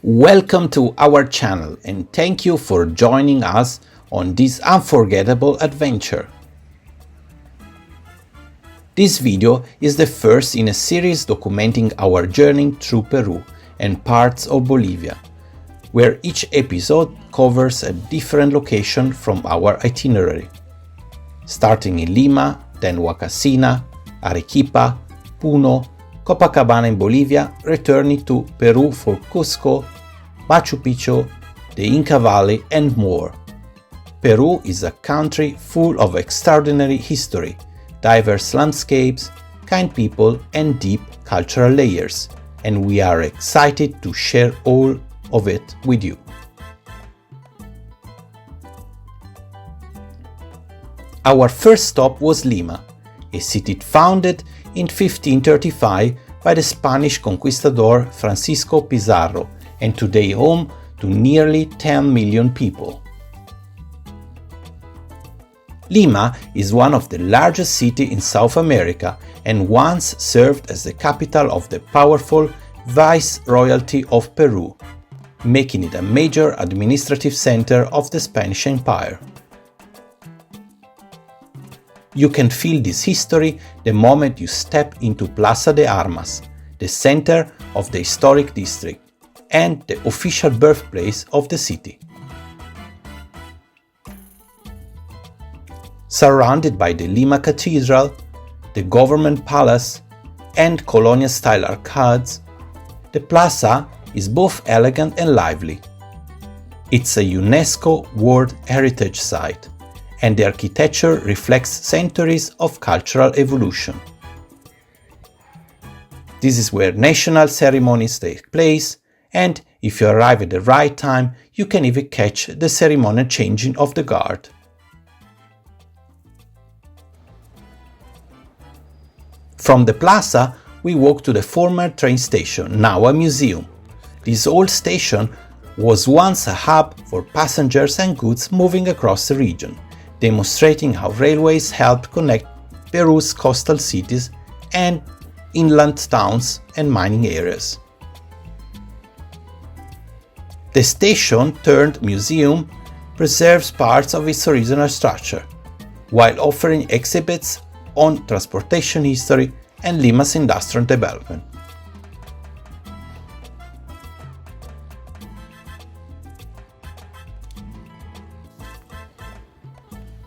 Welcome to our channel and thank you for joining us on this unforgettable adventure. This video is the first in a series documenting our journey through Peru and parts of Bolivia, where each episode covers a different location from our itinerary, starting in Lima, then HUACACHINA, AREQUIPA, PUNO, Copacabana in Bolivia, returning to Peru for CUSCO, Machu Picchu, the Inca Valley and more. Peru is a country full of extraordinary history, diverse landscapes, kind people and deep cultural layers, and we are excited to share all of it with you. Our first stop was Lima, a city founded in 1535 by the Spanish conquistador Francisco Pizarro and today home to nearly 10 million people. Lima is one of the largest cities in South America and once served as the capital of the powerful Viceroyalty of Peru, making it a major administrative center of the Spanish Empire. You can feel this history the moment you step into Plaza de Armas, the center of the historic district and the official birthplace of the city. Surrounded by the Lima Cathedral, the government palace, and colonial-style arcades, the plaza is both elegant and lively. It's a UNESCO World Heritage Site, and the architecture reflects centuries of cultural evolution. This is where national ceremonies take place, and if you arrive at the right time, you can even catch the ceremonial changing of the guard. From the plaza, we walk to the former train station, now a museum. This old station was once a hub for passengers and goods moving across the region, demonstrating how railways helped connect Peru's coastal cities and inland towns and mining areas. The station-turned-museum preserves parts of its original structure, while offering exhibits on transportation history and Lima's industrial development.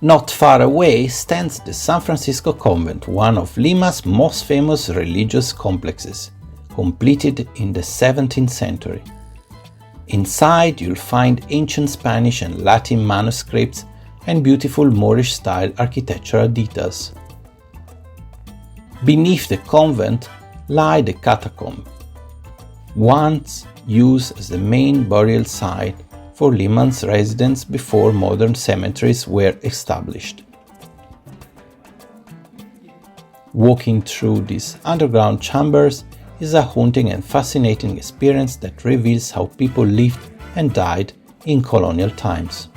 Not far away stands the San Francisco Convent, one of Lima's most famous religious complexes, completed in the 17th century. Inside you'll find ancient Spanish and Latin manuscripts and beautiful Moorish-style architectural details. Beneath the convent lie the catacombs, once used as the main burial site for Lima's residents before modern cemeteries were established. Walking through these underground chambers is a haunting and fascinating experience that reveals how people lived and died in colonial times.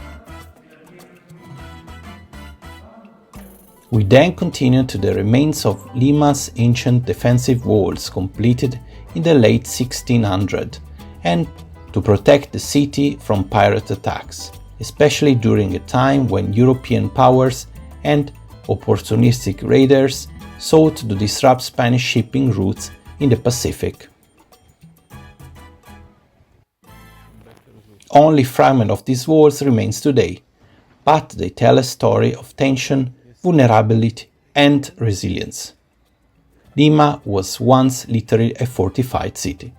We then continue to the remains of Lima's ancient defensive walls completed in the late 1600s and to protect the city from pirate attacks, especially during a time when European powers and opportunistic raiders sought to disrupt Spanish shipping routes in the Pacific. Only fragment of these walls remains today, but they tell a story of tension, vulnerability and resilience. Lima was once literally a fortified city.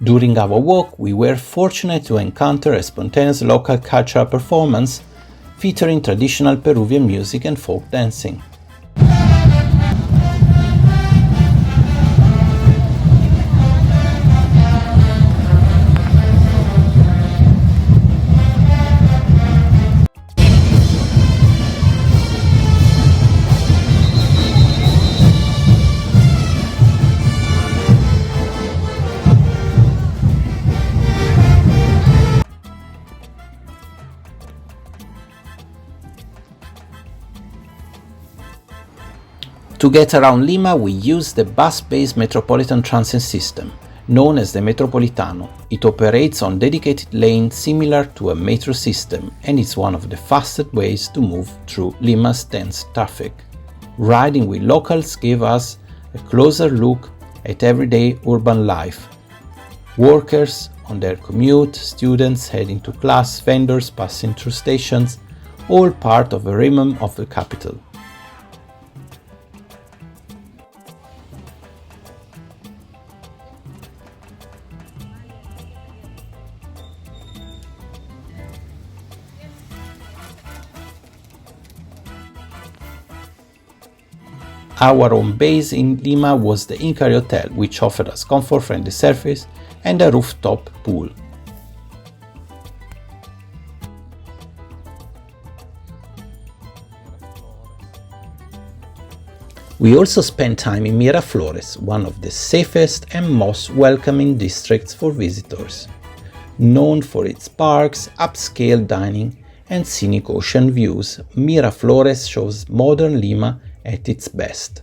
During our walk, we were fortunate to encounter a spontaneous local cultural performance featuring traditional Peruvian music and folk dancing. To get around Lima, we use the bus-based Metropolitan Transit System, known as the Metropolitano. It operates on dedicated lanes similar to a metro system and is one of the fastest ways to move through Lima's dense traffic. Riding with locals gave us a closer look at everyday urban life. Workers on their commute, students heading to class, vendors passing through stations, all part of the rhythm of the capital. Our home base in Lima was the INCAS Hotel, which offered us comfort-friendly service and a rooftop pool. We also spent time in Miraflores, one of the safest and most welcoming districts for visitors. Known for its parks, upscale dining, and scenic ocean views, Miraflores shows modern Lima at its best.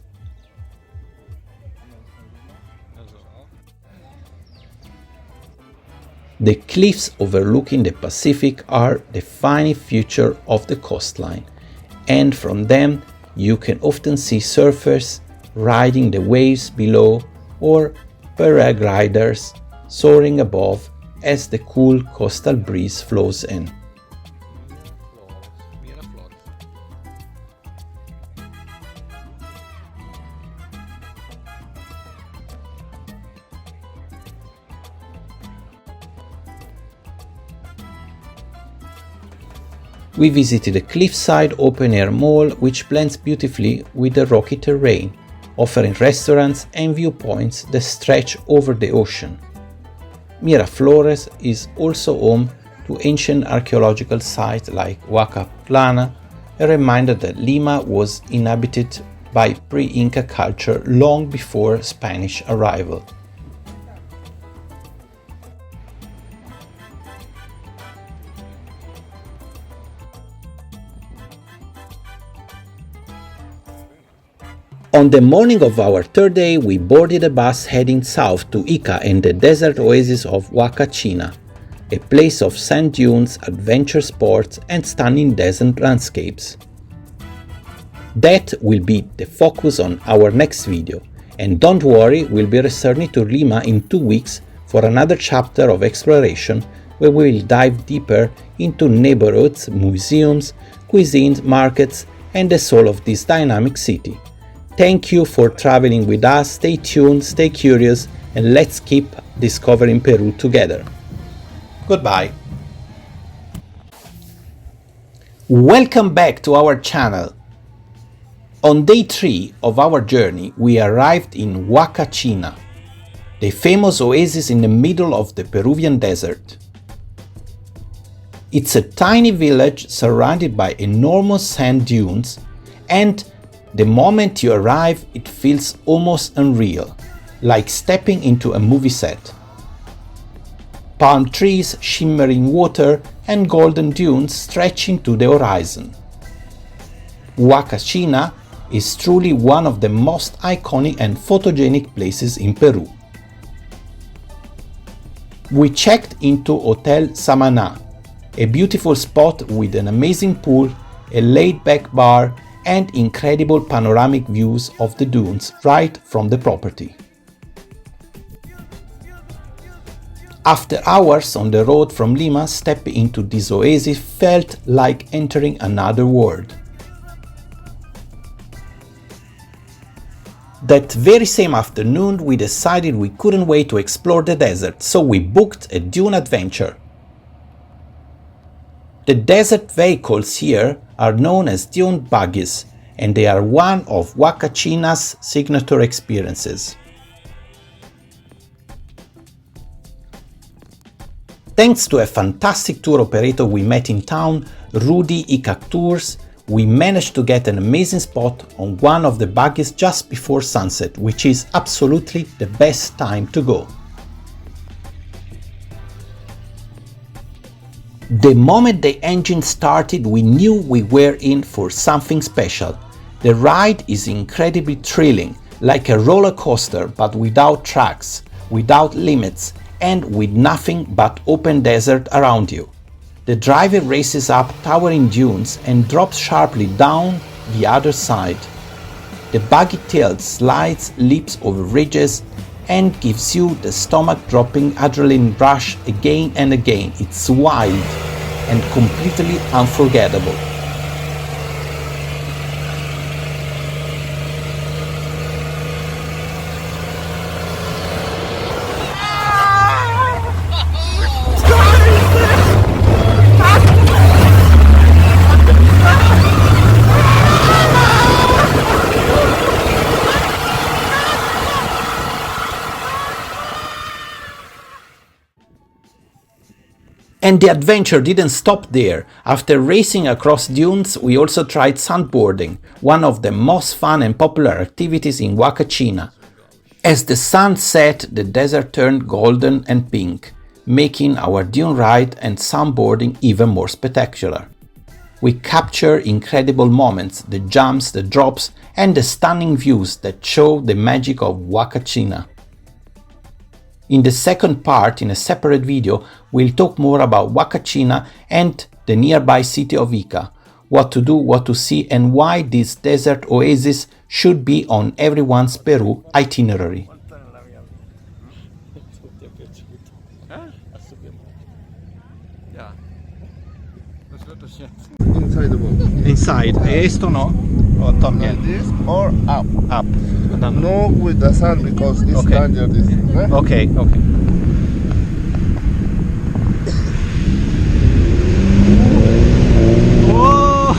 The cliffs overlooking the Pacific are the defining feature of the coastline, and from them you can often see surfers riding the waves below or paragliders soaring above as the cool coastal breeze flows in. We visited a cliffside open-air mall which blends beautifully with the rocky terrain, offering restaurants and viewpoints that stretch over the ocean. Miraflores is also home to ancient archaeological sites like HUACACHINA, a reminder that Lima was inhabited by pre-Inca culture long before Spanish arrival. On the morning of our third day, we boarded a bus heading south to Ica and the desert oasis of HUACACHINA, a place of sand dunes, adventure sports, and stunning desert landscapes. That will be the focus on our next video, and don't worry, we'll be returning to Lima in 2 weeks for another chapter of exploration where we will dive deeper into neighborhoods, museums, cuisines, markets, and the soul of this dynamic city. Thank you for traveling with us. Stay tuned, stay curious, and let's keep discovering Peru together. Goodbye. Welcome back to our channel. On day 3 of our journey, we arrived in HUACACHINA, the famous oasis in the middle of the Peruvian desert. It's a tiny village surrounded by enormous sand dunes, and the moment you arrive, it feels almost unreal, like stepping into a movie set. Palm trees, shimmering water, and golden dunes stretching to the horizon. HUACACHINA is truly one of the most iconic and photogenic places in Peru. We checked into Hotel Samana, a beautiful spot with an amazing pool, a laid-back bar, and incredible panoramic views of the dunes right from the property. After hours on the road from Lima, stepping into this oasis felt like entering another world. That very same afternoon, we decided we couldn't wait to explore the desert, so we booked a dune adventure. The desert vehicles here are known as dune buggies, and they are one of HUACACHINA's signature experiences. Thanks to a fantastic tour operator we met in town, Rudy Icac Tours, we managed to get an amazing spot on one of the buggies just before sunset, which is absolutely the best time to go. The moment the engine started, we knew we were in for something special. The ride is incredibly thrilling, like a roller coaster but without tracks, without limits, and with nothing but open desert around you. The driver races up towering dunes and drops sharply down the other side. The buggy tilts, slides, leaps over ridges, and gives you the stomach-dropping adrenaline rush again and again. It's wild and completely unforgettable. And the adventure didn't stop there. After racing across dunes, we also tried sandboarding, one of the most fun and popular activities in HUACACHINA. As the sun set, the desert turned golden and pink, making our dune ride and sandboarding even more spectacular. We captured incredible moments, the jumps, the drops, and the stunning views that show the magic of HUACACHINA. In the second part, in a separate video, we'll talk more about HUACACHINA and the nearby city of Ica, what to do, what to see, and why this desert oasis should be on everyone's Peru itinerary. Inside the boat. Inside, esto no? Or Like this or up. Up. No with the sun because it's Okay. dangerous. Eh? Okay. Whoa!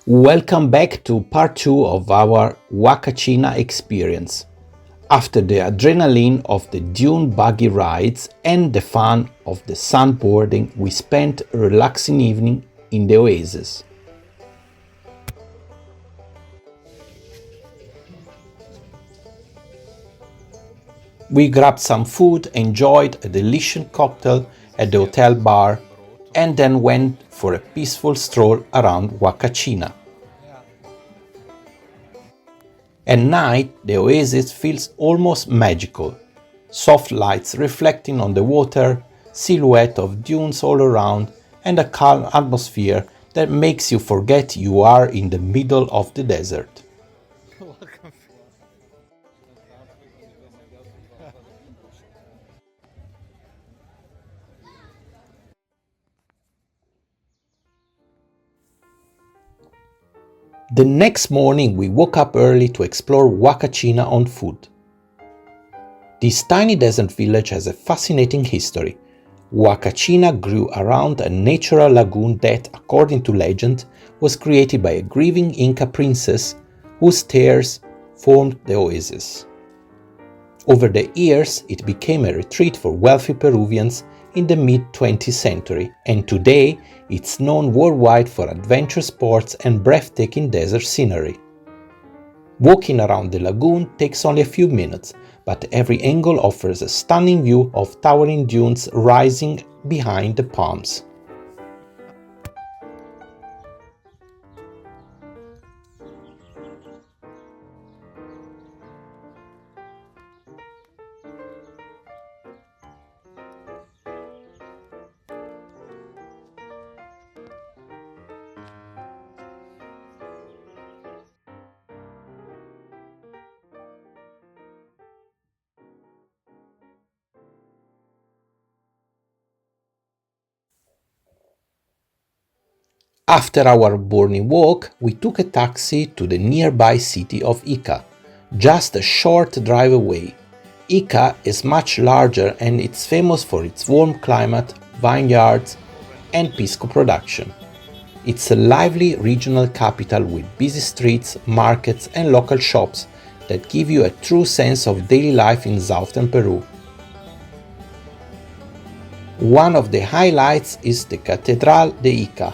Welcome back to part 2 of our HUACACHINA experience. After the adrenaline of the dune buggy rides and the fun of the sandboarding, we spent a relaxing evening in the oasis. We grabbed some food, enjoyed a delicious cocktail at the hotel bar, and then went for a peaceful stroll around HUACACHINA. At night, the oasis feels almost magical. Soft lights reflecting on the water, silhouette of dunes all around, and a calm atmosphere that makes you forget you are in the middle of the desert. The next morning we woke up early to explore HUACACHINA on foot. This tiny desert village has a fascinating history. HUACACHINA grew around a natural lagoon that, according to legend, was created by a grieving Inca princess whose tears formed the oasis. Over the years, it became a retreat for wealthy Peruvians in the mid-20th century, and today it's known worldwide for adventure sports and breathtaking desert scenery. Walking around the lagoon takes only a few minutes, but every angle offers a stunning view of towering dunes rising behind the palms. After our morning walk, we took a taxi to the nearby city of Ica, just a short drive away. Ica is much larger and it's famous for its warm climate, vineyards, and pisco production. It's a lively regional capital with busy streets, markets, and local shops that give you a true sense of daily life in southern Peru. One of the highlights is the Catedral de Ica,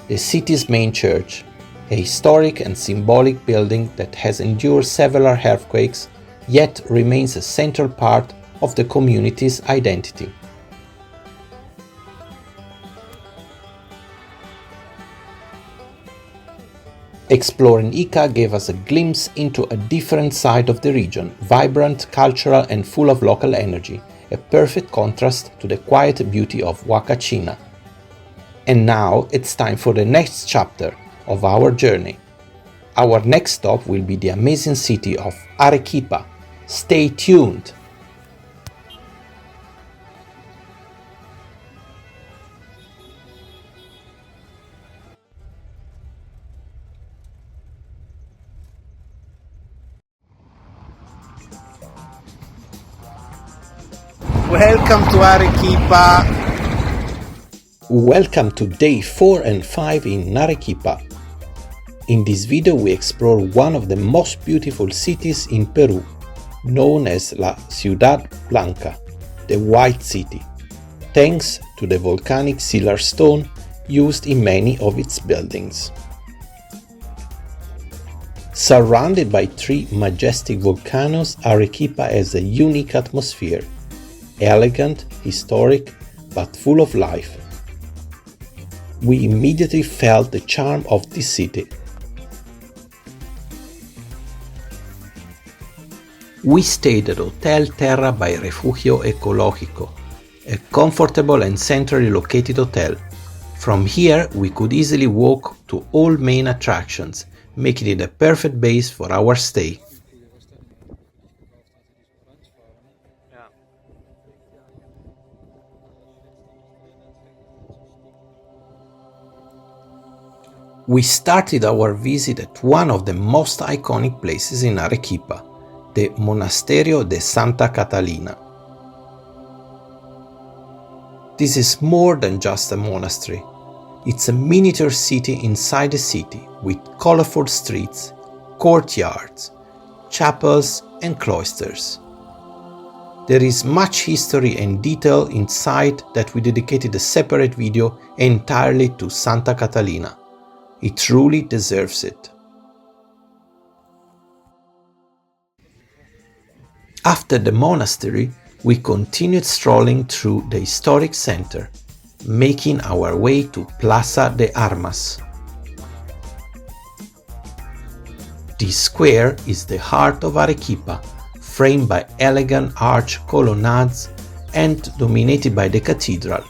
the city's main church, a historic and symbolic building that has endured several earthquakes, yet remains a central part of the community's identity. Exploring Ica gave us a glimpse into a different side of the region, vibrant, cultural and full of local energy, a perfect contrast to the quiet beauty of HUACACHINA. And now it's time for the next chapter of our journey. Our next stop will be the amazing city of Arequipa. Stay tuned! Welcome to Arequipa. Welcome to day 4 and 5 in Arequipa. In this video we explore one of the most beautiful cities in Peru, known as La Ciudad Blanca, the White City, thanks to the volcanic sillar stone used in many of its buildings. Surrounded by 3 majestic volcanoes, Arequipa has a unique atmosphere, elegant, historic, but full of life. We immediately felt the charm of this city. We stayed at Hotel Terra by Refugio Ecológico, a comfortable and centrally located hotel. From here we could easily walk to all main attractions, making it a perfect base for our stay. We started our visit at one of the most iconic places in Arequipa, the Monasterio de Santa Catalina. This is more than just a monastery. It's a miniature city inside a city with colorful streets, courtyards, chapels and cloisters. There is much history and detail inside that we dedicated a separate video entirely to Santa Catalina. It truly deserves it. After the monastery, we continued strolling through the historic center, making our way to Plaza de Armas. This square is the heart of Arequipa, framed by elegant arch colonnades and dominated by the cathedral,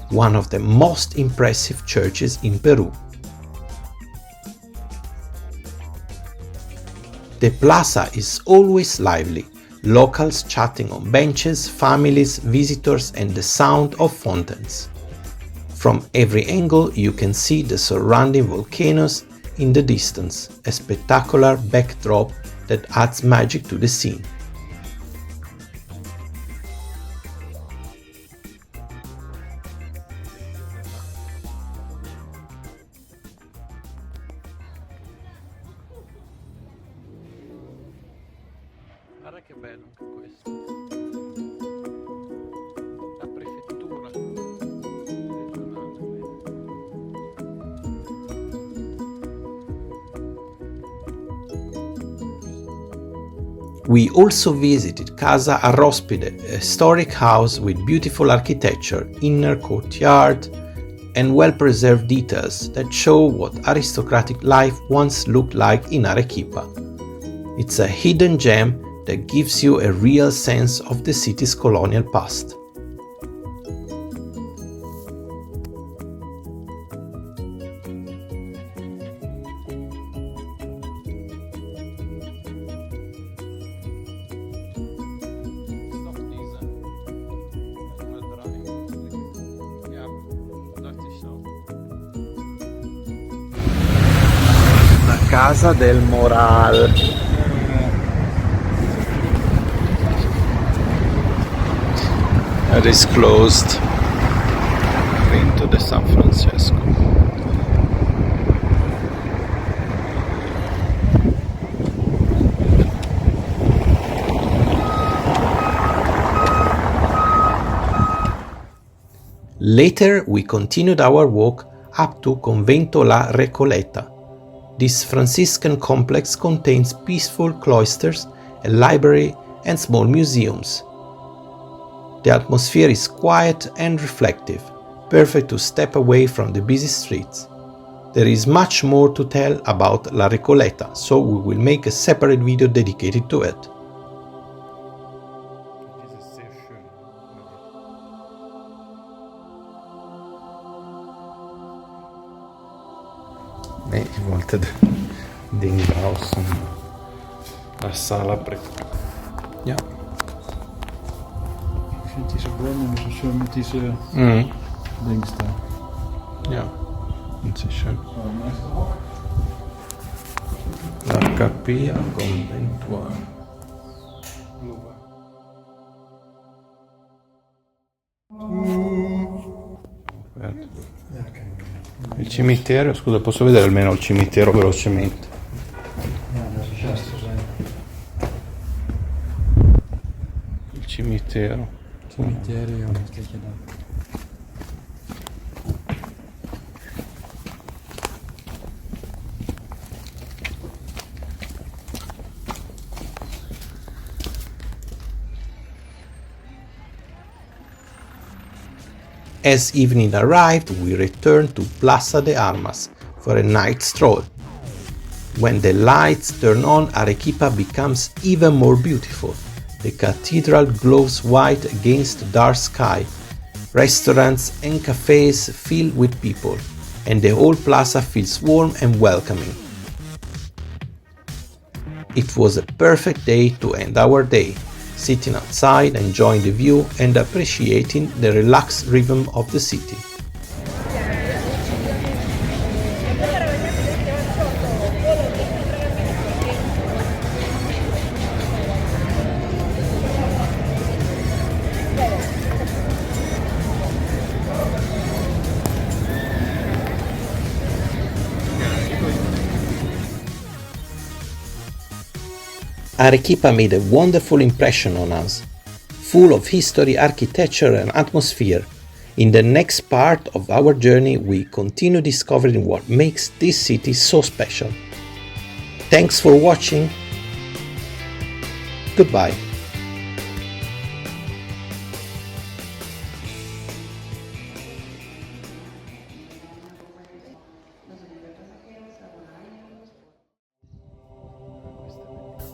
one of the most impressive churches in Peru. The plaza is always lively, locals chatting on benches, families, visitors and the sound of fountains. From every angle you can see the surrounding volcanoes in the distance, a spectacular backdrop that adds magic to the scene. Guarda che bello anche questo. La prefettura regionale. We also visited Casa Arrospide, a historic house with beautiful architecture, inner courtyard, and well-preserved details that show what aristocratic life once looked like in Arequipa. It's a hidden gem that gives you a real sense of the city's colonial past. La casa del Moral. It is closed. Into the San Francisco. Later we continued our walk up to Convento La Recoleta. This Franciscan complex contains peaceful cloisters, a library and small museums. The atmosphere is quiet and reflective, perfect to step away from the busy streets. There is much more to tell about La Recoleta, so we will make a separate video dedicated to it. Nee, je wollte das Ding draußen. La sala Ja. Ik vind deze bomen zo schön met deze dings daar. Ja, das ist schön. La capilla conventuale. Il cimitero, scusa, posso vedere almeno il cimitero velocemente? Il cimitero. Cemeterio, wat kijk je dan? As evening arrived, we returned to Plaza de Armas for a night stroll. When the lights turn on, Arequipa becomes even more beautiful. The cathedral glows white against the dark sky. Restaurants and cafes fill with people, and the whole plaza feels warm and welcoming. It was a perfect day to end our day, sitting outside, enjoying the view and appreciating the relaxed rhythm of the city. Arequipa made a wonderful impression on us, full of history, architecture and atmosphere. In the next part of our journey, we continue discovering what makes this city so special. Thanks for watching. Goodbye.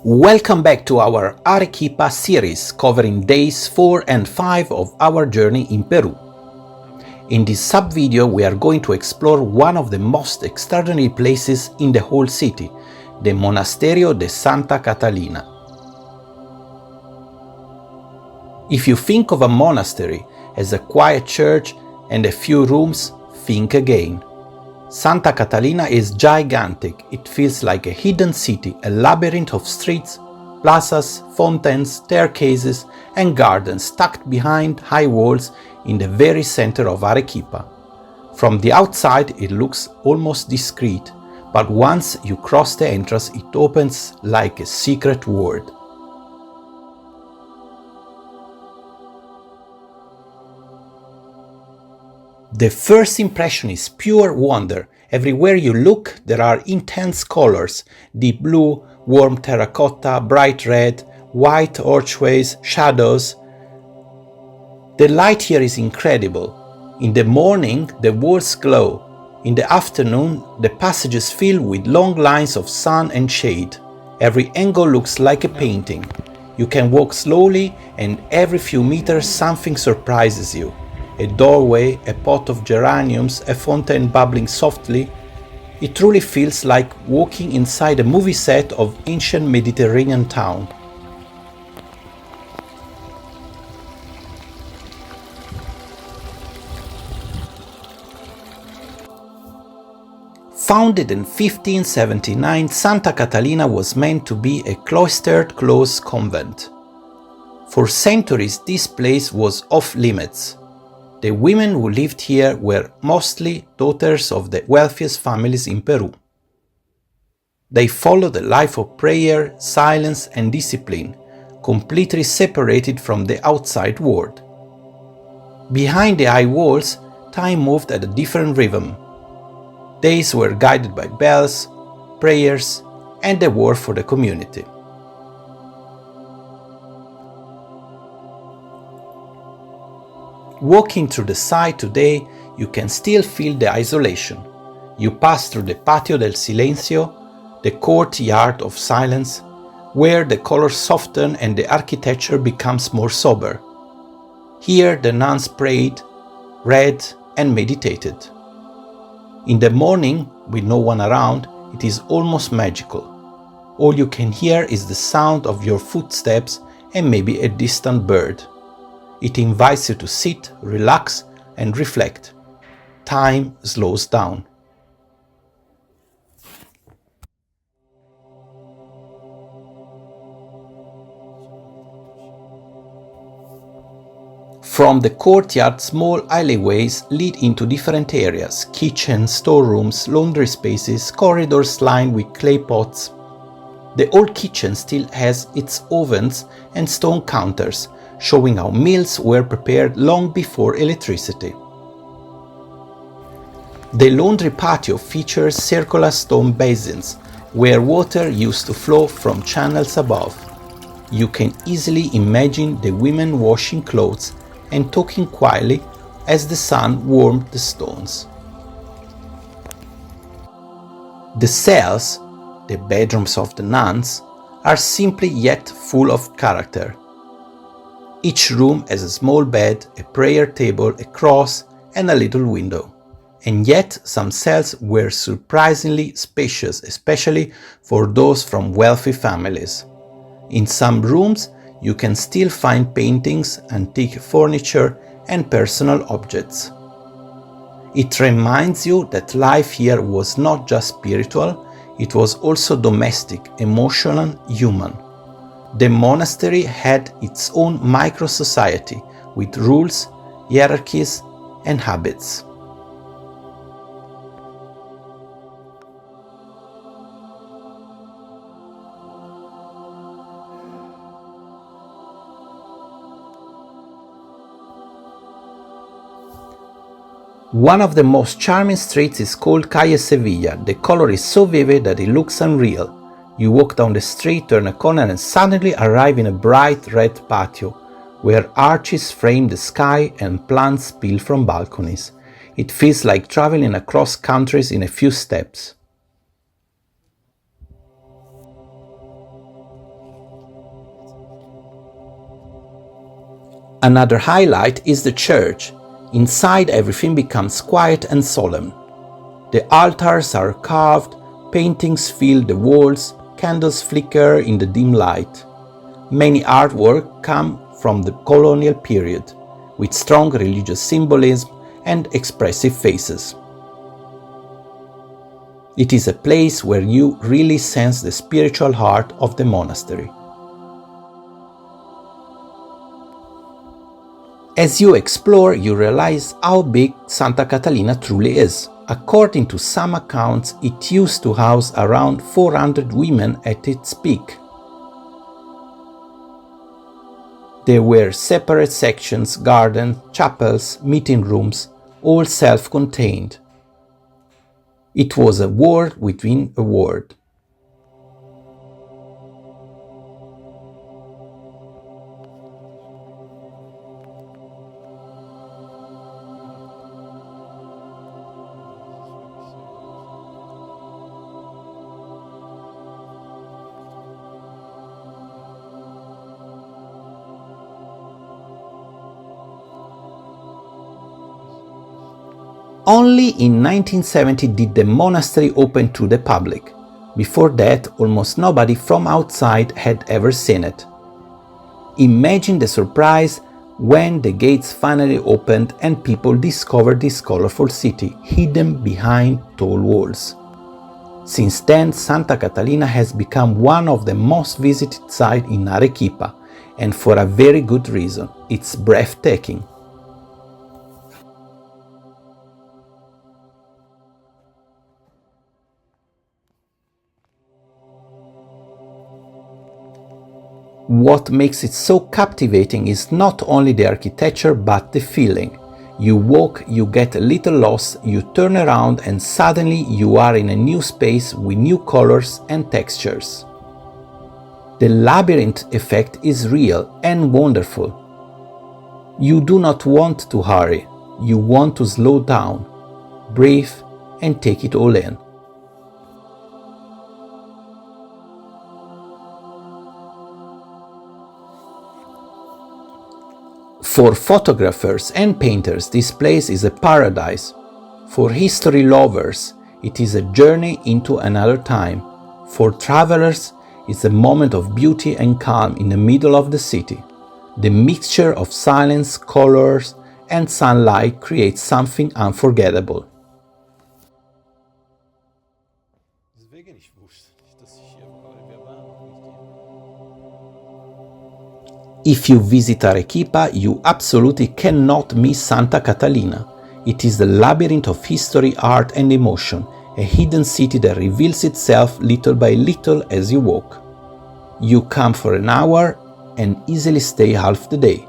Welcome back to our Arequipa series covering days 4 and 5 of our journey in Peru. In this sub-video we are going to explore one of the most extraordinary places in the whole city, the Monasterio de Santa Catalina. If you think of a monastery as a quiet church and a few rooms, think again. Santa Catalina is gigantic. It feels like a hidden city, a labyrinth of streets, plazas, fountains, staircases and gardens tucked behind high walls in the very center of Arequipa. From the outside it looks almost discreet, but once you cross the entrance it opens like a secret world. The first impression is pure wonder. Everywhere you look, there are intense colors: deep blue, warm terracotta, bright red, white archways, shadows. The light here is incredible. In the morning, the walls glow. In the afternoon, the passages fill with long lines of sun and shade. Every angle looks like a painting. You can walk slowly, and every few meters something surprises you. A doorway, a pot of geraniums, a fountain bubbling softly. It truly feels like walking inside a movie set of ancient Mediterranean town. Founded in 1579, Santa Catalina was meant to be a cloistered close convent. For centuries this place was off limits. The women who lived here were mostly daughters of the wealthiest families in Peru. They followed a life of prayer, silence and discipline, completely separated from the outside world. Behind the high walls, time moved at a different rhythm. Days were guided by bells, prayers and the work for the community. Walking through the site today, you can still feel the isolation. You pass through the Patio del Silencio, the courtyard of silence, where the colors soften and the architecture becomes more sober. Here the nuns prayed, read, and meditated. In the morning, with no one around, it is almost magical. All you can hear is the sound of your footsteps and maybe a distant bird. It invites you to sit, relax, and reflect. Time slows down. From the courtyard, small alleyways lead into different areas: kitchens, storerooms, laundry spaces, corridors lined with clay pots. The old kitchen still has its ovens and stone counters, showing how meals were prepared long before electricity. The laundry patio features circular stone basins, where water used to flow from channels above. You can easily imagine the women washing clothes and talking quietly as the sun warmed the stones. The cells, the bedrooms of the nuns, are simply yet full of character. Each room has a small bed, a prayer table, a cross, and a little window. And yet some cells were surprisingly spacious, especially for those from wealthy families. In some rooms, you can still find paintings, antique furniture, and personal objects. It reminds you that life here was not just spiritual, it was also domestic, emotional, human. The monastery had its own micro-society with rules, hierarchies, and habits. One of the most charming streets is called Calle Sevilla. The color is so vivid that it looks unreal. You walk down the street, turn a corner, and suddenly arrive in a bright red patio, where arches frame the sky and plants spill from balconies. It feels like traveling across countries in a few steps. Another highlight is the church. Inside, everything becomes quiet and solemn. The altars are carved, paintings fill the walls, candles flicker in the dim light. Many artwork come from the colonial period, with strong religious symbolism and expressive faces. It is a place where you really sense the spiritual heart of the monastery. As you explore, you realize how big Santa Catalina truly is. According to some accounts, it used to house around 400 women at its peak. There were separate sections, gardens, chapels, meeting rooms, all self-contained. It was a world within a world. Only in 1970 did the monastery open to the public. Before that, almost nobody from outside had ever seen it. Imagine the surprise when the gates finally opened and people discovered this colorful city, hidden behind tall walls. Since then, Santa Catalina has become one of the most visited sites in Arequipa, and for a very good reason. It's breathtaking. What makes it so captivating is not only the architecture but the feeling. You walk, you get a little lost, you turn around and suddenly you are in a new space with new colors and textures. The labyrinth effect is real and wonderful. You do not want to hurry, you want to slow down, breathe, and take it all in. For photographers and painters, this place is a paradise. For history lovers, it is a journey into another time. For travelers, it's a moment of beauty and calm in the middle of the city. The mixture of silence, colors, and sunlight creates something unforgettable. If you visit Arequipa, you absolutely cannot miss Santa Catalina. It is the labyrinth of history, art, and emotion, a hidden city that reveals itself little by little as you walk. You come for an hour and easily stay half the day.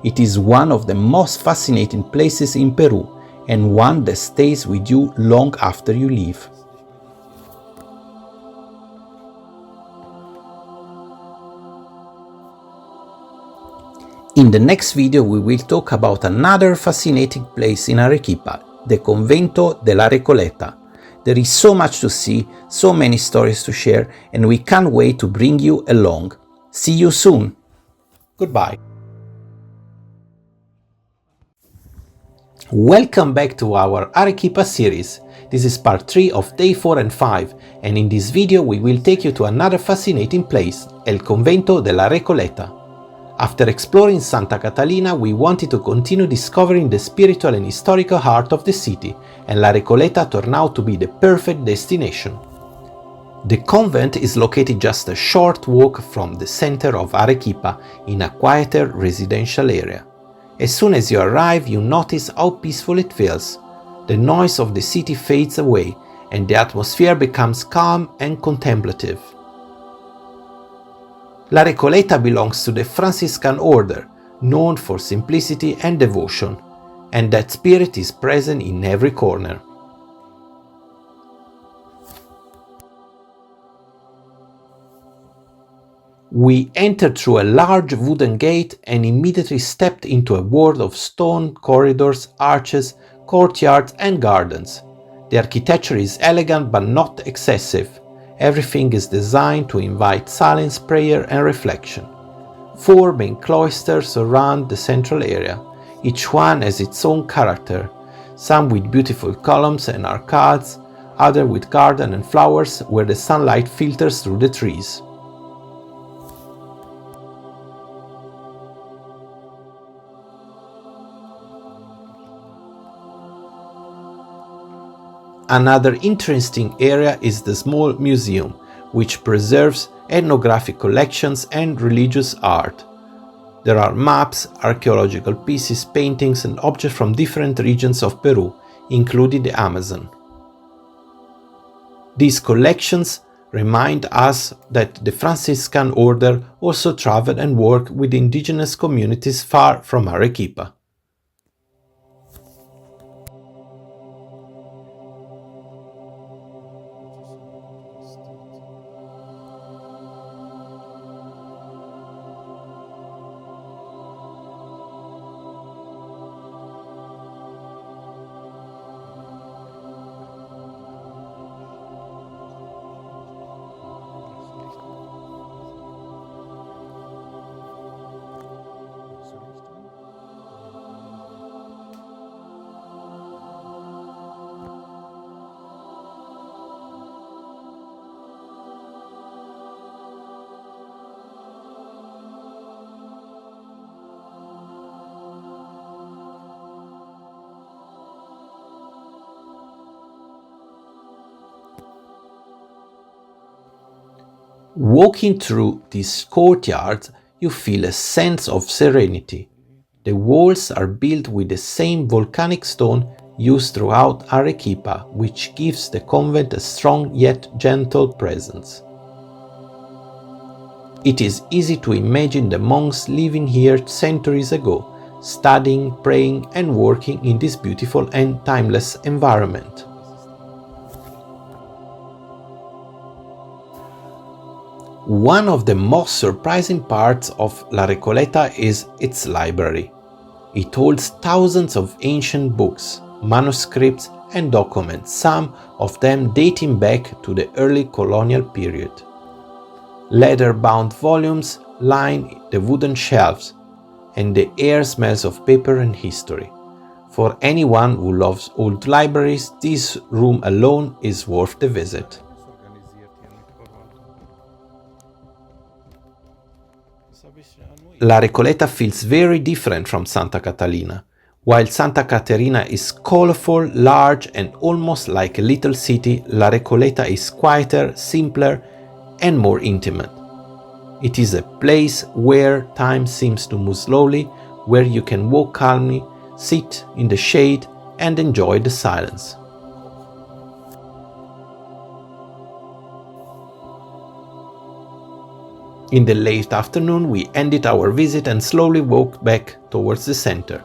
It is one of the most fascinating places in Peru and one that stays with you long after you leave. In the next video we will talk about another fascinating place in Arequipa, the Convento de la Recoleta. There is so much to see, so many stories to share, and we can't wait to bring you along. See you soon! Goodbye! Welcome back to our Arequipa series. This is part 3 of day 4 and 5, and in this video we will take you to another fascinating place, El Convento de la Recoleta. After exploring Santa Catalina, we wanted to continue discovering the spiritual and historical heart of the city, and La Recoleta turned out to be the perfect destination. The convent is located just a short walk from the center of Arequipa in a quieter residential area. As soon as you arrive, you notice how peaceful it feels. The noise of the city fades away, and the atmosphere becomes calm and contemplative. La Recoleta belongs to the Franciscan order, known for simplicity and devotion, and that spirit is present in every corner. We entered through a large wooden gate and immediately stepped into a world of stone corridors, arches, courtyards, and gardens. The architecture is elegant but not excessive. Everything is designed to invite silence, prayer, and reflection. 4 main cloisters surround the central area. Each one has its own character, some with beautiful columns and arcades, others with gardens and flowers where the sunlight filters through the trees. Another interesting area is the small museum, which preserves ethnographic collections and religious art. There are maps, archaeological pieces, paintings, and objects from different regions of Peru, including the Amazon. These collections remind us that the Franciscan order also traveled and worked with indigenous communities far from Arequipa. Walking through these courtyards, you feel a sense of serenity. The walls are built with the same volcanic stone used throughout Arequipa, which gives the convent a strong yet gentle presence. It is easy to imagine the monks living here centuries ago, studying, praying, and working in this beautiful and timeless environment. One of the most surprising parts of La Recoleta is its library. It holds thousands of ancient books, manuscripts, and documents, some of them dating back to the early colonial period. Leather-bound volumes line the wooden shelves, and the air smells of paper and history. For anyone who loves old libraries, this room alone is worth the visit. La Recoleta feels very different from Santa Catalina. While Santa Caterina is colorful, large, and almost like a little city, La Recoleta is quieter, simpler, and more intimate. It is a place where time seems to move slowly, where you can walk calmly, sit in the shade, and enjoy the silence. In the late afternoon, we ended our visit and slowly walked back towards the center.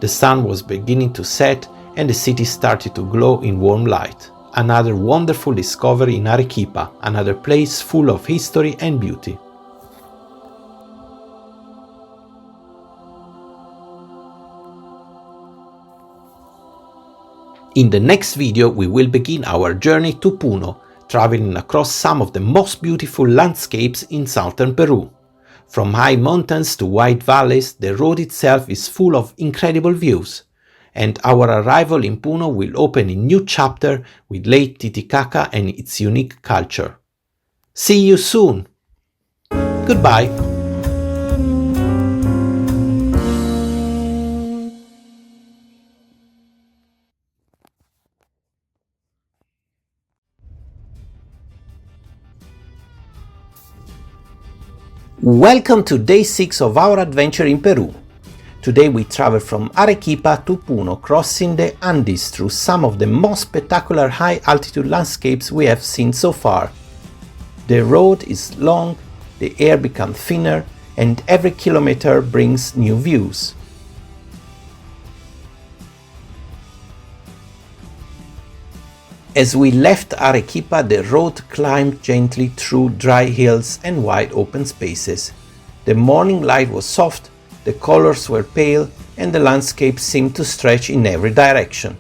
The sun was beginning to set and the city started to glow in warm light. Another wonderful discovery in Arequipa, another place full of history and beauty. In the next video, we will begin our journey to Puno, traveling across some of the most beautiful landscapes in southern Peru. From high mountains to wide valleys, the road itself is full of incredible views. And our arrival in Puno will open a new chapter with Lake Titicaca and its unique culture. See you soon! Goodbye! Welcome to day 6 of our adventure in Peru. Today we travel from Arequipa to Puno, crossing the Andes through some of the most spectacular high-altitude landscapes we have seen so far. The road is long, the air becomes thinner, and every kilometer brings new views. As we left Arequipa, the road climbed gently through dry hills and wide open spaces. The morning light was soft, the colors were pale, and the landscape seemed to stretch in every direction.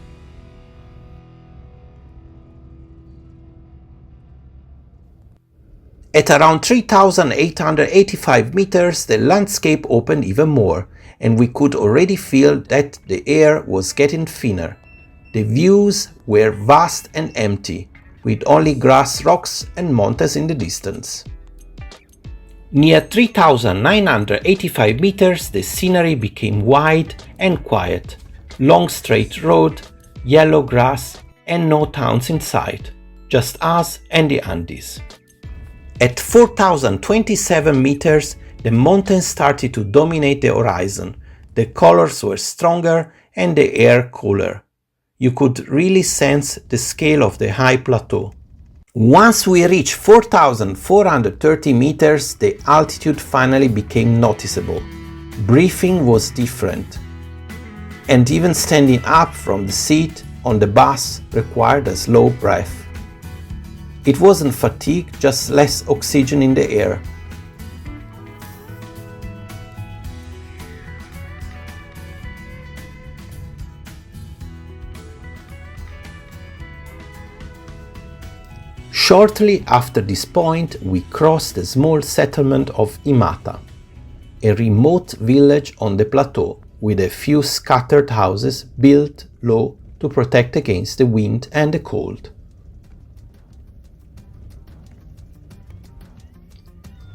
At around 3,885 meters, the landscape opened even more, and we could already feel that the air was getting thinner. The views were vast and empty, with only grass, rocks, and mountains in the distance. Near 3,985 meters, the scenery became wide and quiet. Long straight road, yellow grass, and no towns in sight, just us and the Andes. At 4,027 meters, the mountains started to dominate the horizon. The colors were stronger and the air cooler. You could really sense the scale of the high plateau. Once we reached 4,430 meters, the altitude finally became noticeable. Breathing was different, and even standing up from the seat on the bus required a slow breath. It wasn't fatigue, just less oxygen in the air. Shortly after this point, we crossed the small settlement of Imata, a remote village on the plateau with a few scattered houses built low to protect against the wind and the cold.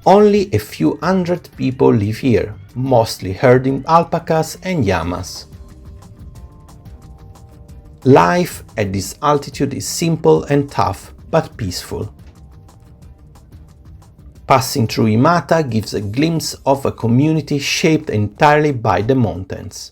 Only a few hundred people live here, mostly herding alpacas and llamas. Life at this altitude is simple and tough, but peaceful. Passing through Imata gives a glimpse of a community shaped entirely by the mountains.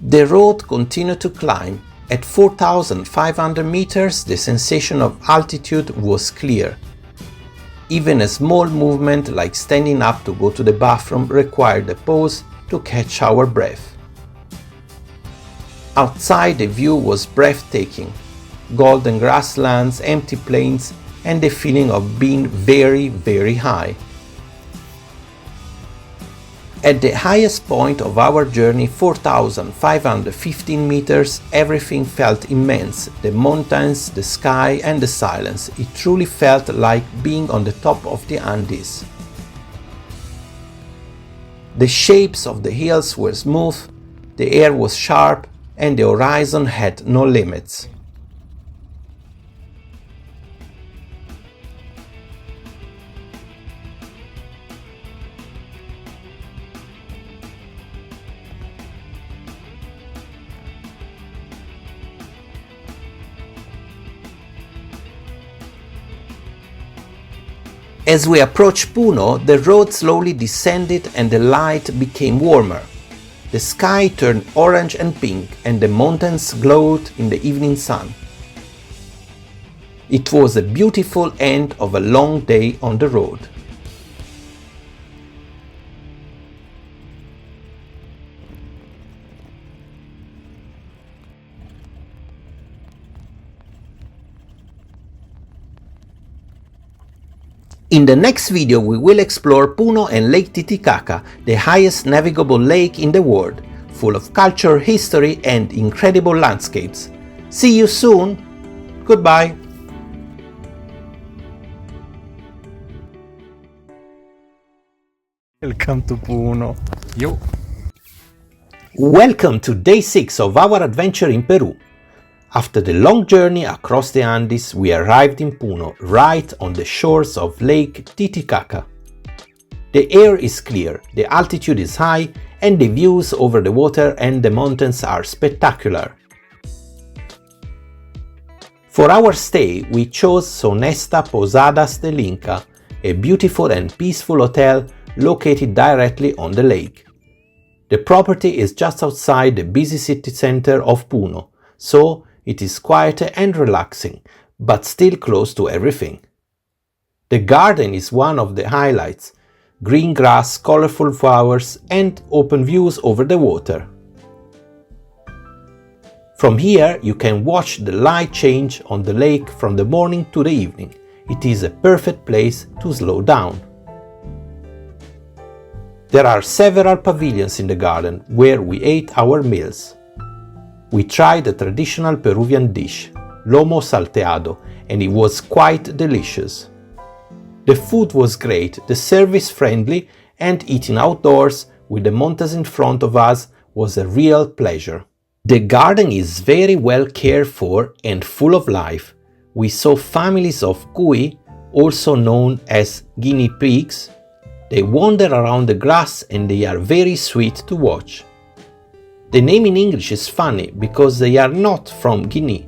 The road continued to climb. At 4,500 meters, the sensation of altitude was clear. Even a small movement like standing up to go to the bathroom required a pause to catch our breath. Outside, the view was breathtaking. Golden grasslands, empty plains, and the feeling of being very, very high. At the highest point of our journey, 4,515 meters, everything felt immense. The mountains, the sky, and the silence. It truly felt like being on the top of the Andes. The shapes of the hills were smooth, the air was sharp, and the horizon had no limits. As we approached Puno, the road slowly descended and the light became warmer. The sky turned orange and pink, and the mountains glowed in the evening sun. It was a beautiful end of a long day on the road. In the next video we will explore Puno and Lake Titicaca, the highest navigable lake in the world, full of culture, history and incredible landscapes. See you soon! Goodbye! Welcome to Puno. Yo. Welcome to day 6 of our adventure in Peru. After the long journey across the Andes, we arrived in Puno, right on the shores of Lake Titicaca. The air is clear, the altitude is high, and the views over the water and the mountains are spectacular. For our stay, we chose Sonesta Posadas del Inca, a beautiful and peaceful hotel located directly on the lake. The property is just outside the busy city center of Puno, so it is quieter and relaxing, but still close to everything. The garden is one of the highlights: green grass, colorful flowers, and open views over the water. From here, you can watch the light change on the lake from the morning to the evening. It is a perfect place to slow down. There are several pavilions in the garden where we ate our meals. We tried a traditional Peruvian dish, lomo salteado, and it was quite delicious. The food was great, the service friendly, and eating outdoors with the mountains in front of us was a real pleasure. The garden is very well cared for and full of life. We saw families of cuy, also known as guinea pigs. They wander around the grass and they are very sweet to watch. The name in English is funny because they are not from Guinea,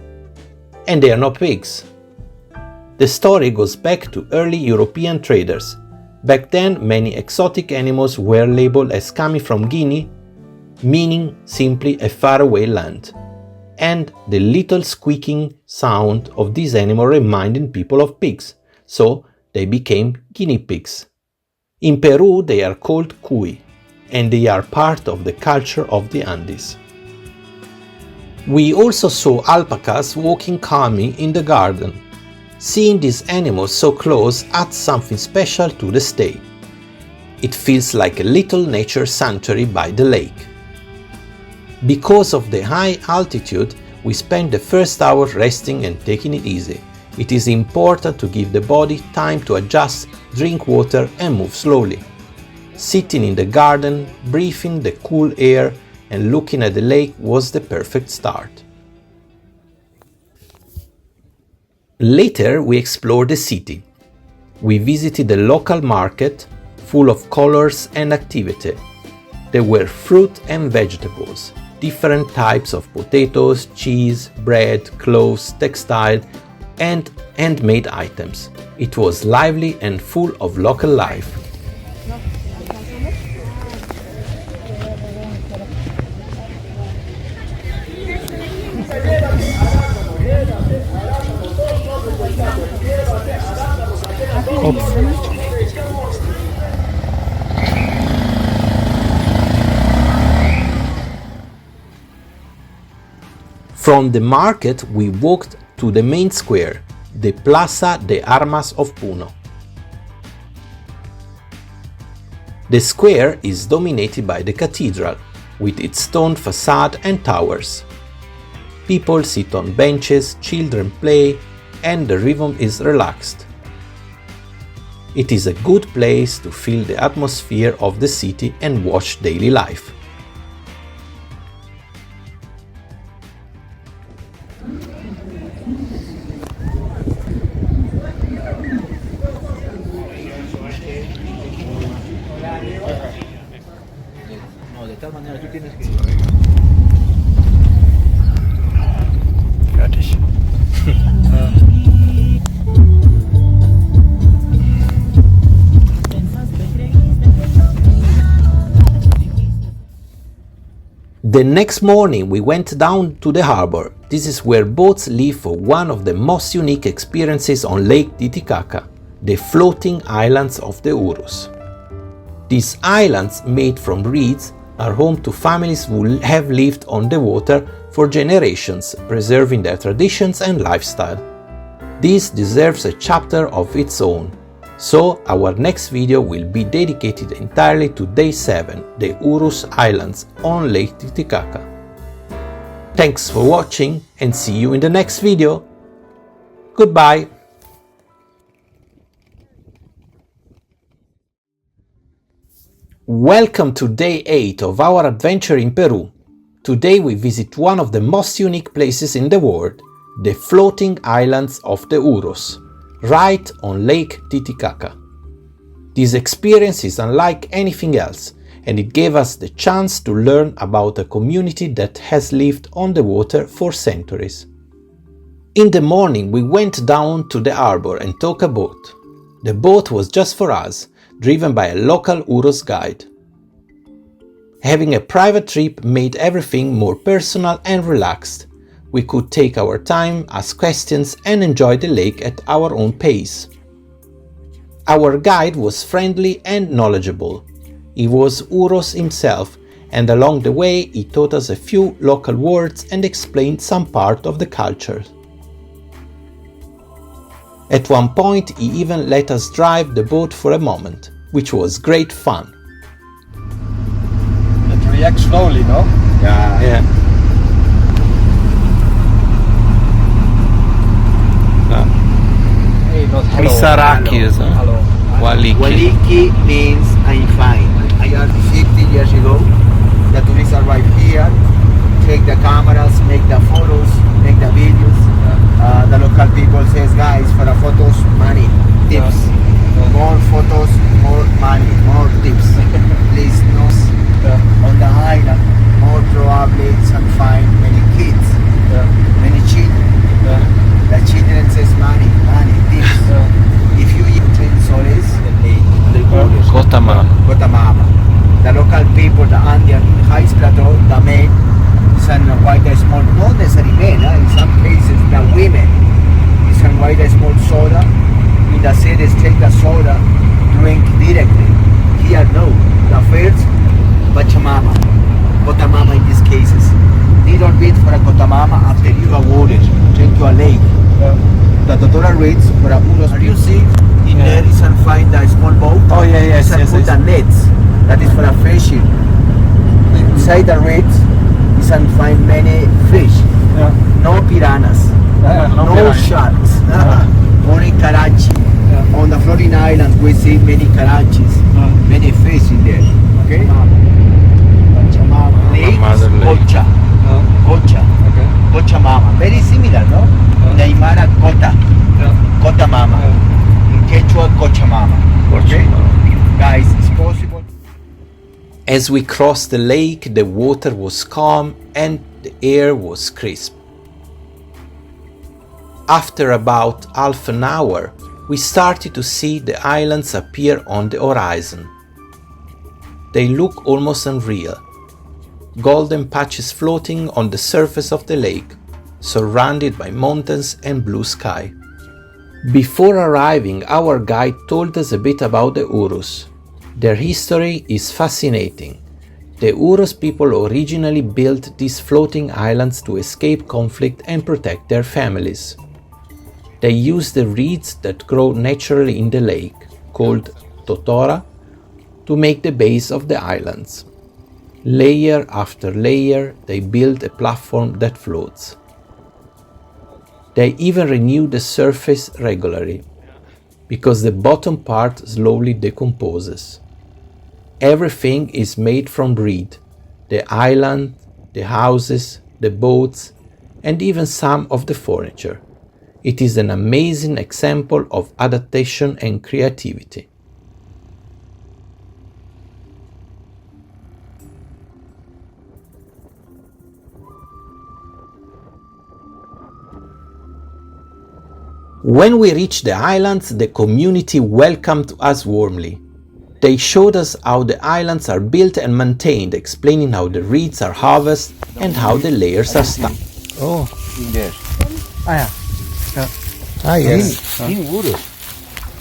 and they are not pigs. The story goes back to early European traders. Back then, many exotic animals were labeled as coming from Guinea, meaning simply a faraway land, and the little squeaking sound of this animal reminded people of pigs, so they became guinea pigs. In Peru, they are called cuy, and they are part of the culture of the Andes. We also saw alpacas walking calmly in the garden. Seeing these animals so close adds something special to the stay. It feels like a little nature sanctuary by the lake. Because of the high altitude, we spent the first hour resting and taking it easy. It is important to give the body time to adjust, drink water and move slowly. Sitting in the garden, breathing the cool air and looking at the lake was the perfect start. Later, we explored the city. We visited the local market, full of colors and activity. There were fruit and vegetables, different types of potatoes, cheese, bread, clothes, textile, and handmade items. It was lively and full of local life. From the market we walked to the main square, the Plaza de Armas of Puno. The square is dominated by the cathedral, with its stone facade and towers. People sit on benches, children play, and the rhythm is relaxed. It is a good place to feel the atmosphere of the city and watch daily life. The next morning we went down to the harbor. This is where boats leave for one of the most unique experiences on Lake Titicaca, the floating islands of the Urus. These islands, made from reeds, are home to families who have lived on the water for generations, preserving their traditions and lifestyle. This deserves a chapter of its own. So our next video will be dedicated entirely to Day 7, the Urus Islands on Lake Titicaca. Thanks for watching and see you in the next video. Goodbye! Welcome to Day 8 of our adventure in Peru. Today we visit one of the most unique places in the world, the floating islands of the Urus, right on Lake Titicaca. This experience is unlike anything else, and it gave us the chance to learn about a community that has lived on the water for centuries. In the morning we went down to the harbor and took a boat. The boat was just for us, driven by a local Urus guide. Having a private trip made everything more personal and relaxed. We could take our time, ask questions, and enjoy the lake at our own pace. Our guide was friendly and knowledgeable. He was Urus himself, and along the way he taught us a few local words and explained some part of the culture. At one point he even let us drive the boat for a moment, which was great fun. It reacts slowly, no? Yeah. Hey, not hello. Misarakis. Hello. Waliki. Waliki means I'm fine. I had 50 years ago. The tourists arrive here, take the cameras, make the photos, make the videos. The local people says, guys, for the photos, money, tips. More photos, more money, more tips. Please, no. On the island, more probably some find many kids, many children. The children says money, tips. If you eat soles, the Cotamama. The local people, the Andean highest plateau, the men, some white and small, not necessarily men, in some cases the women, some white and small soda. In the cities, take the soda, drink directly. Here, no. The first, Pachamama, Cotamama in these cases. They don't wait for a Cotamama after you are water, drink to a lake. The tutorial rates for a Urus. You see, in there is and find a small boat. Oh yeah, yes, Put the nets. That is for a fishing. Inside the rates is and find many fish. No piranhas. No sharks. Only karachi. On the floating islands we see many karachis. Many fish in there. Okay? Lake Mother lake. Cocha. Cocha. Cochamama. Very similar, no? In the Aymara, Cota. Cotamama. In Quechua, Cochamama. Okay? Guys, it's possible. As we crossed the lake, the water was calm and the air was crisp. After about half an hour, we started to see the islands appear on the horizon. They look almost unreal. Golden patches floating on the surface of the lake, surrounded by mountains and blue sky. Before arriving, our guide told us a bit about the Urus. Their history is fascinating. The URUS people originally built these floating islands to escape conflict and protect their families. They use the reeds that grow naturally in the lake, called totora, to make the base of the islands. Layer after layer, they build a platform that floats. They even renew the surface regularly, because the bottom part slowly decomposes. Everything is made from reed: the island, the houses, the boats, and even some of the furniture. It is an amazing example of adaptation and creativity. When we reached the islands, the community welcomed us warmly. They showed us how the islands are built and maintained, explaining how the reeds are harvested and how the layers are stacked. Oh, In there. yes. In URUS.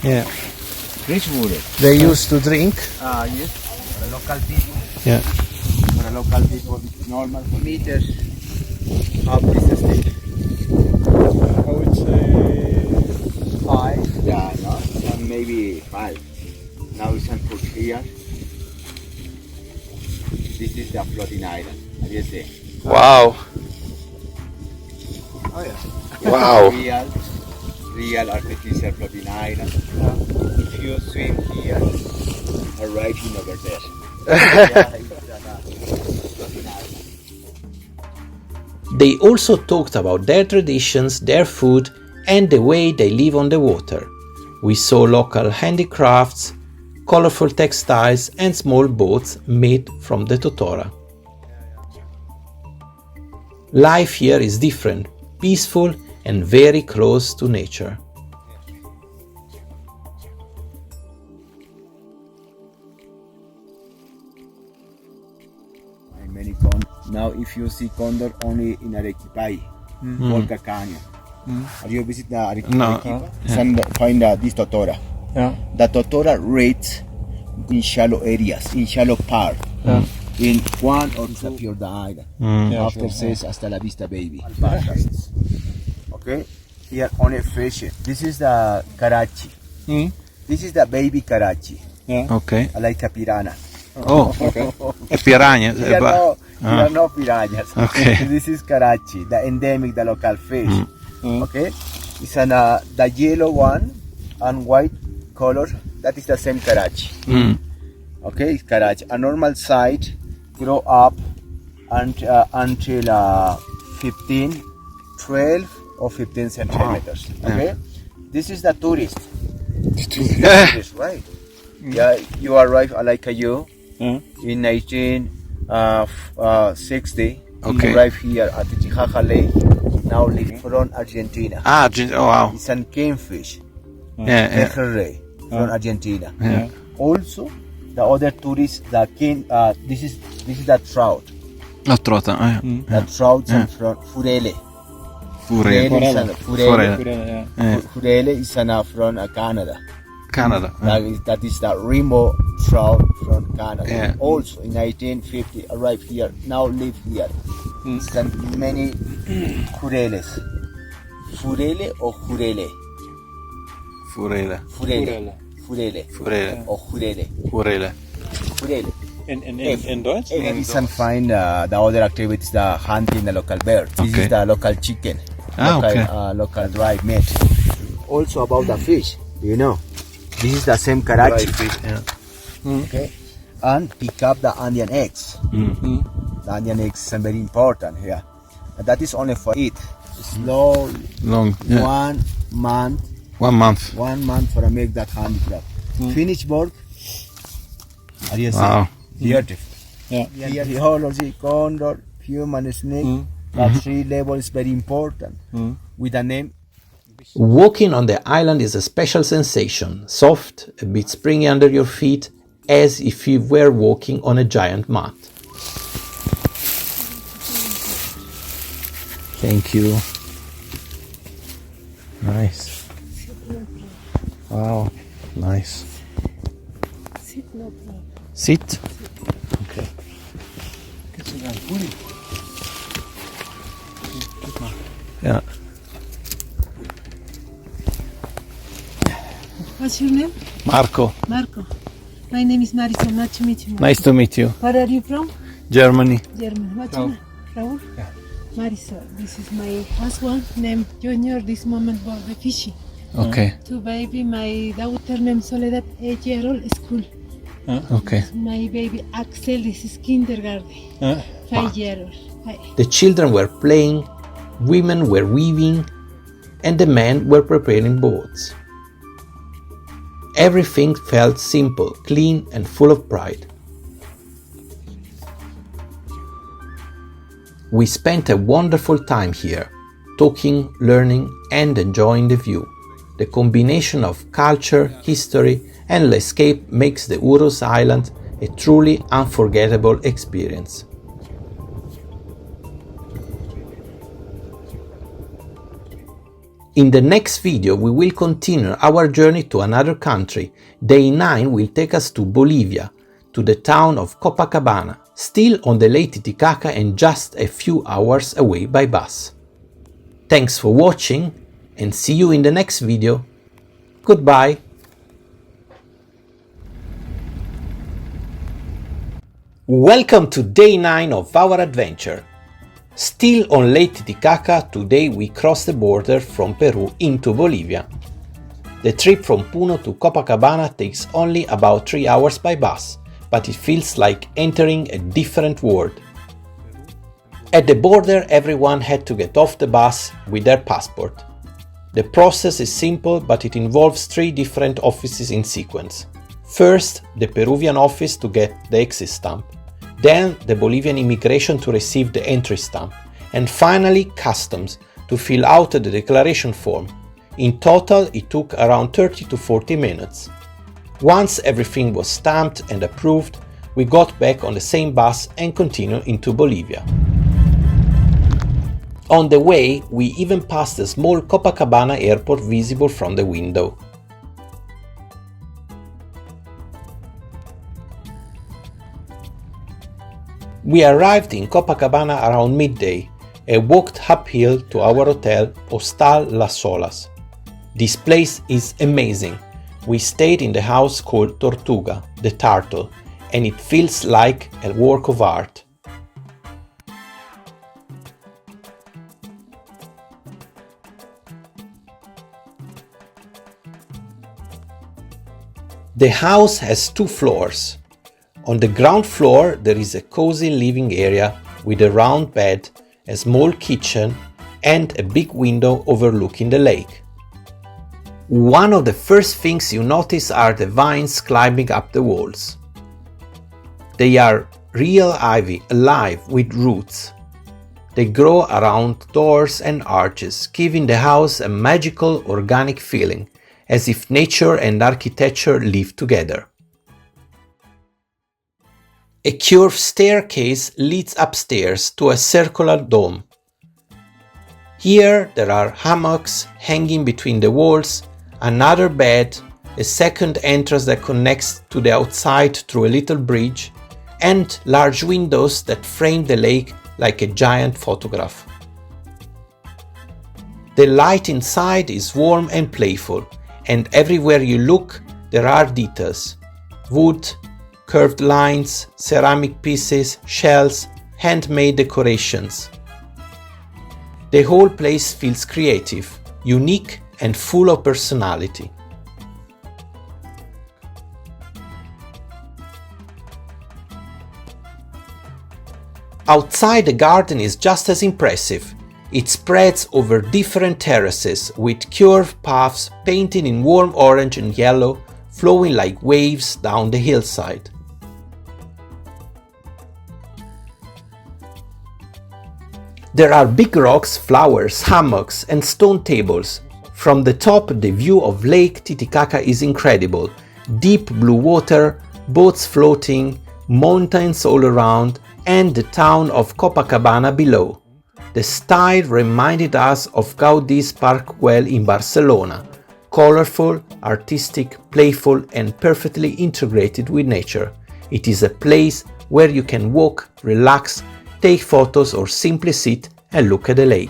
Yeah. Rich URUS. They used to drink. Yes. For the local people. Yeah. For the local people, it's normal for meters of this state. I would say 5. Yeah, no, and maybe 5. Now it's on put here. This is the floating island. As you see. Wow. Oh yeah. Wow. Real artificial floating island. If you swim here, or riding over there. Yeah, it's floating island. They also talked about their traditions, their food, and the way they live on the water. We saw local handicrafts, colorful textiles, and small boats made from the totora. Life here is different, peaceful, and very close to nature. And many now, if you see condor only in Arequipa, Volca Canyon. Have you visited Arequipa? No. Find this totora. yeah. The totora rates in shallow areas, in shallow part. In one or disappear the island. Yeah, After sure. says hasta la vista baby. Okay, here only fishing. This is the karachi. This is the baby karachi, Okay. like a piranha. Oh, è piranha. Here are no piranhas. Okay. This is karachi, the endemic, the local fish. Okay, it's an the yellow one and white color. That is the same karachi. Okay, it's karachi. A normal size grow up until 15, 12 or 15 centimeters. Okay, this is the tourist. This is the tourist, right? Yeah, you arrive like you in 1960. Okay. You arrive here at the Titicaca Lake. Now live from Argentina. Oh wow. It's an kingfish. Yeah. Pejerrey from Argentina. Yeah. Also, the other tourists, the king. This is the trout. L'ho trovata. The trout is from Furele. Furele. Furele is from Canada. Canada. That is the rainbow trout from Canada. Yeah. Also in 1950 arrived here. Now live here. It's many jureles. Furele or jurele? Furele. Furele. Furele. Furele. Or jurele. Furele. Furele. In Deutsch? You can find the other activities, the hunting the local birds. This Okay. is the local chicken, local dried meat. Also about the fish, you know, this is the same karachi. Okay, and pick up the Indian eggs. The Indian eggs are very important here. And that is only for it. Slowly, Long. Yeah. 1 month. 1 month. 1 month for to make that handicraft. Finish work. Wow. Beautiful. Yeah. Here, geology, condor, human snake. The tree level is very important. With the name. Walking on the island is a special sensation, soft, a bit springy under your feet, as if you were walking on a giant mat. Thank you. Nice. Wow, nice. Sit? Okay. Yeah. What's your name? Marco, Marco. My name is Marisol. Nice to meet you. Marco. nice to meet you. Where are you from? Germany. Germany. What's your name? Raúl? Marisol. This is my husband named Junior. This moment for the fishing. Okay, Two baby. My daughter named Soledad, 8-year-old, school. okay. My baby Axel, this is kindergarten. 5-year-old. The children were playing, women were weaving, and the men were preparing boats. Everything felt simple, clean, and full of pride. We spent a wonderful time here, talking, learning, and enjoying the view. The combination of culture, history, and landscape makes the URUS island a truly unforgettable experience. In the next video we will continue our journey to another country. Day 9 will take us to Bolivia, to the town of Copacabana, still on the Lake Titicaca and just a few hours away by bus. Thanks for watching and see you in the next video. Goodbye! Welcome to day 9 of our adventure. Still on Lake Titicaca, today we cross the border from Peru into Bolivia. The trip from Puno to Copacabana takes only about 3 hours by bus, but it feels like entering a different world. At the border, everyone had to get off the bus with their passport. The process is simple, but it involves 3 different offices in sequence. First, the Peruvian office to get the exit stamp. Then the Bolivian immigration to receive the entry stamp, and finally customs to fill out the declaration form. In total it took around 30 to 40 minutes. Once everything was stamped and approved, we got back on the same bus and continued into Bolivia. On the way, we even passed the small Copacabana airport visible from the window. We arrived in Copacabana around midday and walked uphill to our hotel, Hostal Las Solas. This place is amazing. We stayed in the house called Tortuga, the turtle, and it feels like a work of art. The house has 2 floors. On the ground floor there is a cozy living area with a round bed, a small kitchen and a big window overlooking the lake. One of the first things you notice are the vines climbing up the walls. They are real ivy, alive with roots. They grow around doors and arches, giving the house a magical organic feeling, as if nature and architecture live together. A curved staircase leads upstairs to a circular dome. Here there are hammocks hanging between the walls, another bed, a second entrance that connects to the outside through a little bridge, and large windows that frame the lake like a giant photograph. The light inside is warm and playful, and everywhere you look there are details: wood, curved lines, ceramic pieces, shells, handmade decorations. The whole place feels creative, unique and full of personality. Outside the garden is just as impressive. It spreads over different terraces with curved paths painted in warm orange and yellow, flowing like waves down the hillside. There are big rocks, flowers, hammocks and stone tables. From the top the view of Lake Titicaca is incredible. Deep blue water, boats floating, mountains all around, and the town of Copacabana below. The style reminded us of Gaudi's Park Güell in Barcelona. Colorful, artistic, playful and perfectly integrated with nature. It is a place where you can walk, relax take photos or simply sit and look at the lake.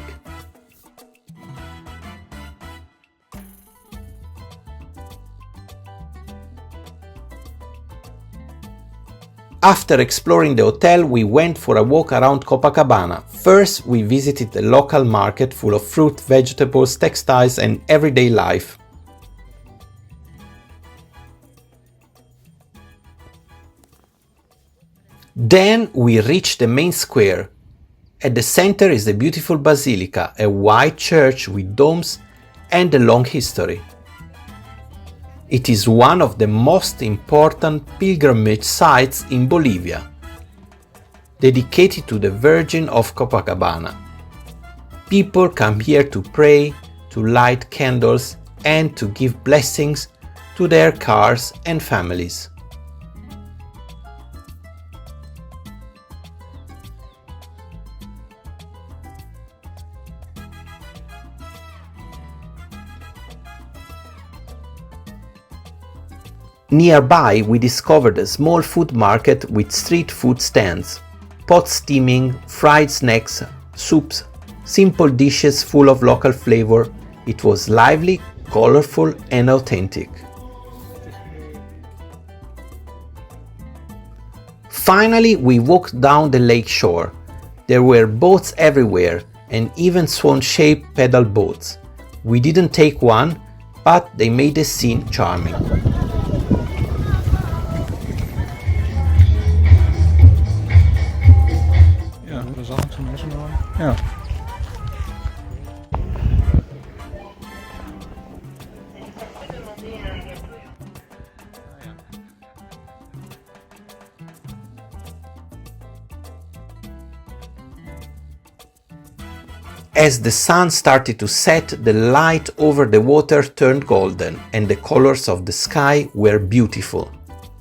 After exploring the hotel, we went for a walk around Copacabana. First, we visited the local market full of fruit, vegetables, textiles and everyday life. Then we reached the main square. At the center is the beautiful basilica, a white church with domes and a long history. It is one of the most important pilgrimage sites in Bolivia, dedicated to the Virgin of Copacabana. People come here to pray, to light candles, and to give blessings to their cars and families. Nearby, we discovered a small food market with street food stands, pots steaming, fried snacks, soups, simple dishes full of local flavor. It was lively, colorful and authentic. Finally, we walked down the lake shore. There were boats everywhere and even swan-shaped pedal boats. We didn't take one, but they made the scene charming. Ja. As the sun started to set, the light over the water turned golden and the colors of the sky were beautiful.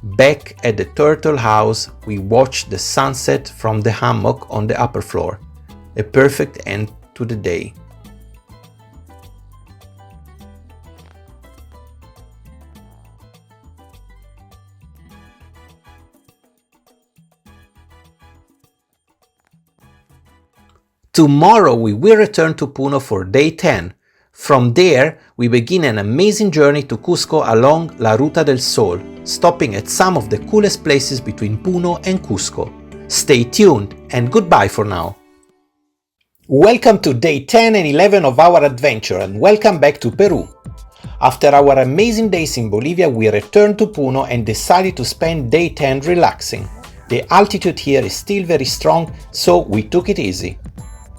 Back at the turtle house, we watched the sunset from the hammock on the upper floor. A perfect end to the day. Tomorrow we will return to Puno for day 10. From there, we begin an amazing journey to Cusco along La Ruta del Sol, stopping at some of the coolest places between Puno and Cusco. Stay tuned and goodbye for now. Welcome to day 10 and 11 of our adventure and welcome back to Peru. After our amazing days in Bolivia, we returned to Puno and decided to spend day 10 relaxing. The altitude here is still very strong, so we took it easy.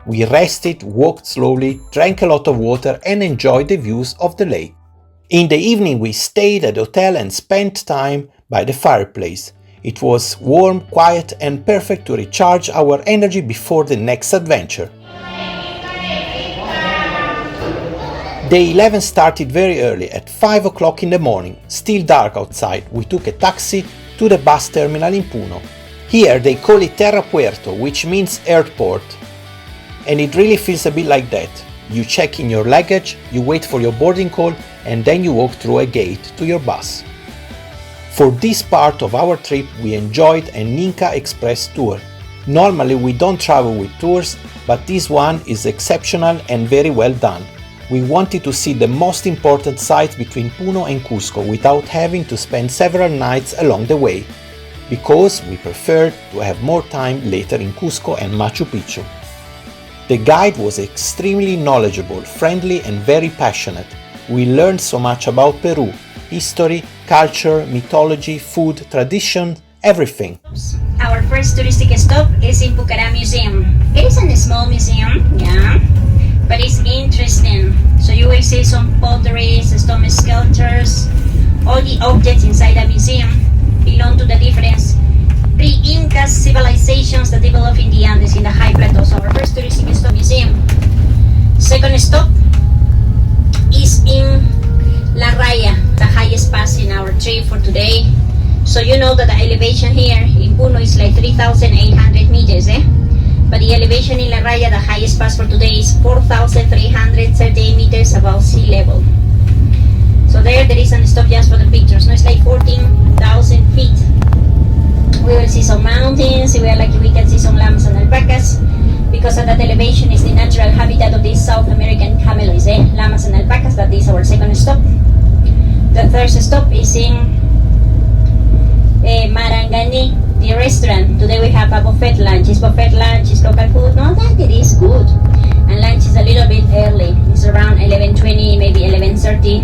We rested, walked slowly, drank a lot of water and enjoyed the views of the lake. In the evening we stayed at the hotel and spent time by the fireplace. It was warm, quiet and perfect to recharge our energy before the next adventure. Day 11 started very early, at 5 o'clock in the morning, still dark outside. We took a taxi to the bus terminal in Puno. Here they call it Terra Puerto, which means airport. And it really feels a bit like that. You check in your luggage, you wait for your boarding call, and then you walk through a gate to your bus. For this part of our trip, we enjoyed an Inca Express tour. Normally we don't travel with tours, but this one is exceptional and very well done. We wanted to see the most important sites between Puno and Cusco without having to spend several nights along the way, because we preferred to have more time later in Cusco and Machu Picchu. The guide was extremely knowledgeable, friendly and very passionate. We learned so much about Peru, history, culture, mythology, food, tradition, everything. Our first touristic stop is in Pucará Museum. It is a small museum, yeah, but it's interesting. So you will see some potteries, stone sculptures. All the objects inside the museum belong to the different pre-Incas civilizations that developed in the Andes, in the high plateau. So our first touristic stop museum. Second stop is in La Raya, the highest pass in our trip for today. So you know that the elevation here in Puno is like 3,800 meters, but the elevation in La Raya, the highest pass for today, is 4,338 meters above sea level. So there is a stop just for the pictures. No, it's like 14,000 feet. We will see some mountains, see, we are lucky we can see some llamas and alpacas, because at that elevation is the natural habitat of these South American cameloids, llamas and alpacas. That is our second stop. The third stop is in Marangani, the restaurant. Today we have a buffet lunch. It's buffet lunch, it's local food. No, that it is good. And lunch is a little bit early. It's around 11:20, maybe 11:30.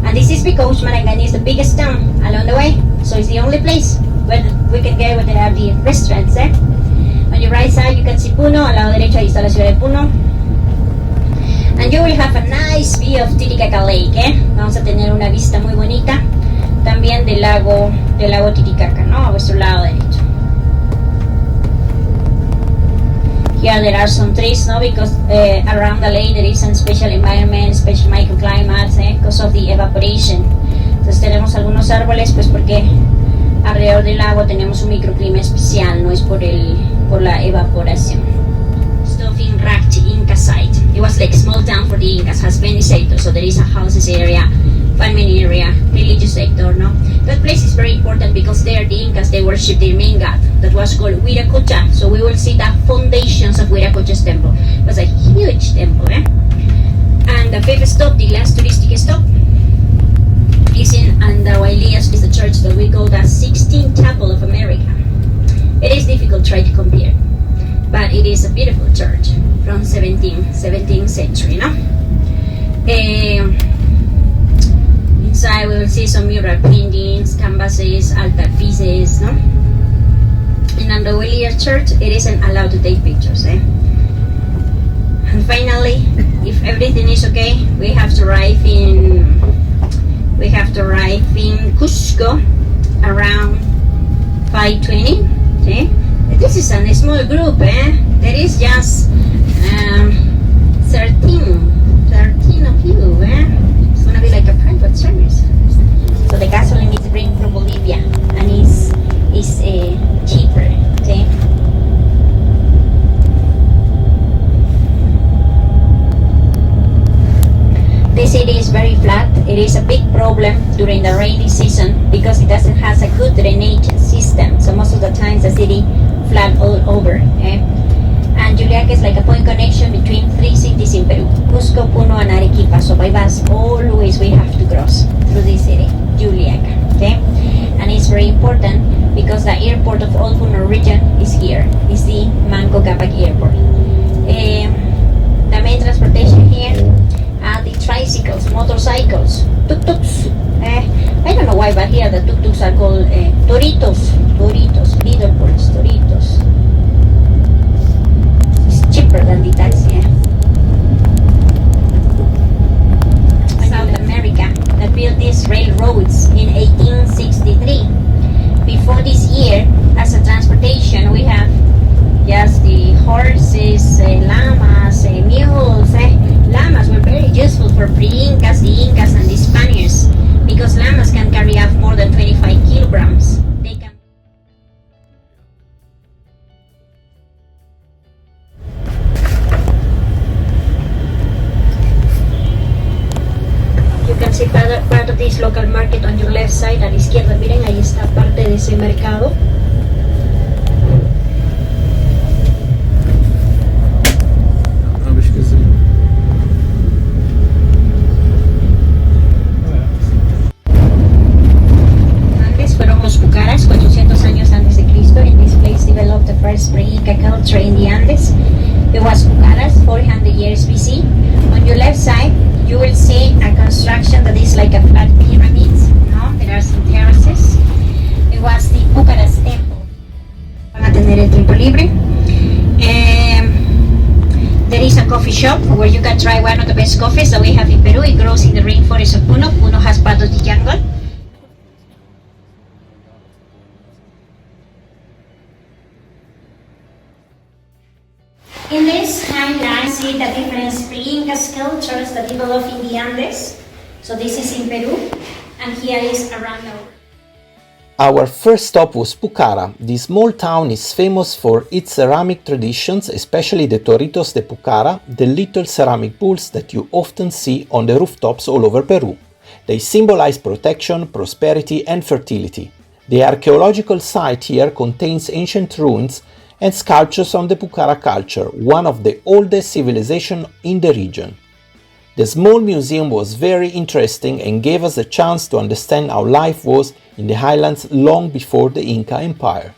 And this is because Marangani is the biggest town along the way. So it's the only place where we can get where there are the restaurants. On your right side you can see Puno. Al lado derecho ahí está la ciudad de Puno. And you will have a nice view of Titicaca Lake. Vamos a tener una vista muy bonita también del lago Titicaca, ¿no? A vuestro lado derecho. Here there are some trees, no? Because around the lake there is some special environment, special microclimates, because of the evaporation. Entonces tenemos algunos árboles, pues porque alrededor del lago tenemos un microclima especial, no es por la evaporación. Stuff in Rakti, Inca site. It was like a small town for the Incas, has many sectors, so there is a houses area, farming area, religious sector, no? That place is very important because there the Incas, they worship their main god, that was called Huiracocha. So we will see the foundations of Huiracocha's temple. It was a huge temple, And the fifth stop, the last touristic stop, is in Andahuaylias, is the church that we call the 16th Chapel of America. It is difficult to try to compare, but it is a beautiful church from 17th century, no? Inside we will see some mural paintings, canvases, altar pieces, no? In Andahuaylias church, it isn't allowed to take pictures, And finally, if everything is okay, we have to arrive in Cusco around 5:20. Okay? This is a small group, There is just 13 of you, It's gonna be like a private service. So the gasoline is bring from Bolivia and is cheaper, okay? This city is very flat. It is a big problem during the rainy season because it doesn't have a good drainage system. So most of the times the city flat all over. And Juliaca is like a point connection between three cities in Peru: Cusco, Puno, and Arequipa. So by bus, always we have to cross through this city, Juliaca. Okay, and it's very important because the airport of all Puno region is here. It's the Manco Cápac Airport. The main transportation here are the tricycles, motorcycles, tuk-tuks. I don't know why, but here the tuk-tuks are called toritos, leaderboards, toritos. It's cheaper than the taxi. South America that built these railroads in 1863. Before this year, as a transportation, we have just the horses, llamas, mules. Llamas were very useful for pre-Incas, the Incas, and the Spaniards because llamas can carry up more than 25 kilograms. They can. You can see part of this local market on your left side. A la izquierda, miren, ahí está parte de ese mercado. Pucaras, 400 años antes de Cristo. In this place developed the first pre-Inca culture in the Andes. It was Pucaras, 400 years BC. On your left side, you will see a construction that is like a flat pyramid. No? There are some terraces. It was the Pucaras temple. Van a tener el tiempo libre. There is a coffee shop where you can try one of the best coffees that we have in Peru. It grows in the rainforest of Puno. Puno has part of the jungle. In this timeline, see the different pre-Inca cultures that developed in the Andes. So this is in Peru, and here is around the world. Our first stop was Pucara. This small town is famous for its ceramic traditions, especially the Toritos de Pucara, the little ceramic bulls that you often see on the rooftops all over Peru. They symbolize protection, prosperity, and fertility. The archaeological site here contains ancient ruins and sculptures on the Pucara culture, one of the oldest civilizations in the region. The small museum was very interesting and gave us a chance to understand how life was in the highlands long before the Inca Empire.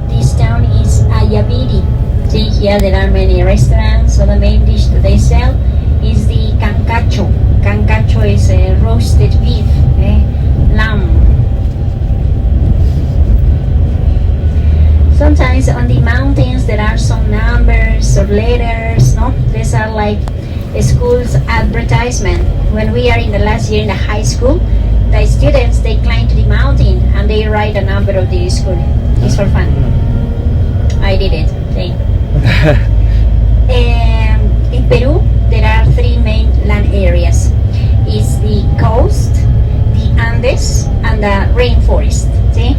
This town is Ayaviri. See here there are many restaurants, so the main dish that they sell is the cancacho. Cancacho is a roasted beef, lamb. Sometimes on the mountains there are some numbers or letters, no? These are like a school's advertisement. When we are in the last year in the high school, the students, they climb to the mountain and they write a number of the school. It's for fun. I did it. Okay. In Peru, there are three main land areas. It's the coast, the Andes, and the rainforest. See?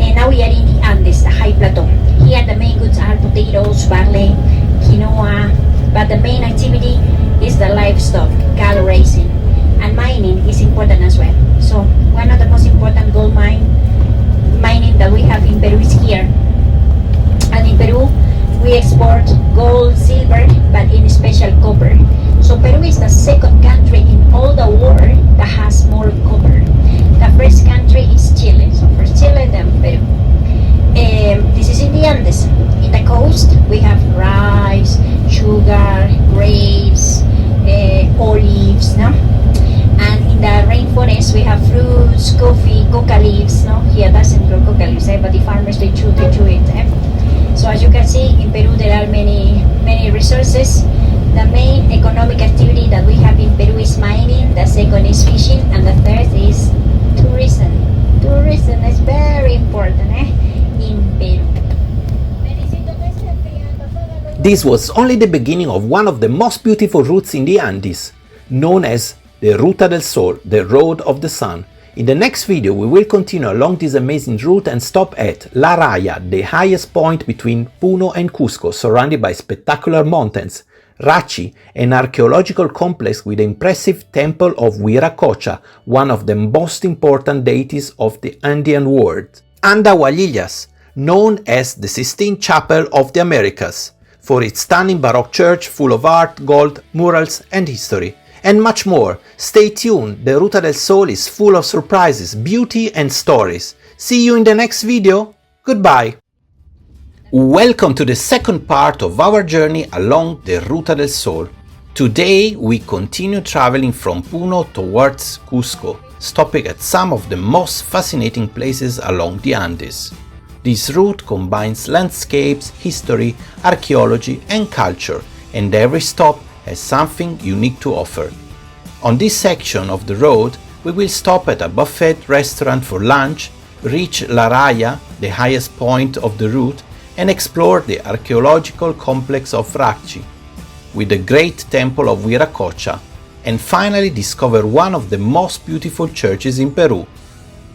And now we are in the Andes, the high plateau. Here the main goods are potatoes, barley, quinoa, but the main activity is the livestock, cattle raising, and mining is important as well. So one of the most important gold mining that we have in Peru is here. And in Peru, we export gold, silver, but in special copper. So Peru is the second country in all the world that has more copper. The first country is Chile. So first Chile, then Peru. This is in the Andes. In the coast, we have rice, sugar, grapes, olives, no? And in the rainforest, we have fruits, coffee, coca leaves, no? Here doesn't grow coca leaves, but the farmers, they chew it. So as you can see, in Peru there are many resources. The main economic activity that we have in Peru is mining, the second is fishing, and the third is tourism. Tourism is very important in Peru. This was only the beginning of one of the most beautiful routes in the Andes, known as the Ruta del Sol, the Road of the Sun. In the next video we will continue along this amazing route and stop at La Raya, the highest point between Puno and Cusco, surrounded by spectacular mountains, Rachi, an archaeological complex with the impressive temple of Huiracocha, one of the most important deities of the Andean world, and Aguas, known as the Sistine Chapel of the Americas, for its stunning Baroque church full of art, gold, murals and history. And much more. Stay tuned, the Ruta del Sol is full of surprises, beauty and stories. See you in the next video. Goodbye. Welcome to the second part of our journey along the Ruta del Sol. Today we continue traveling from Puno towards Cusco, stopping at some of the most fascinating places along the Andes. This route combines landscapes, history, archaeology and culture, and every stop has something unique to offer. On this section of the road, we will stop at a buffet restaurant for lunch, reach La Raya, the highest point of the route, and explore the archaeological complex of Rachi, with the great temple of Huiracocha, and finally discover one of the most beautiful churches in Peru,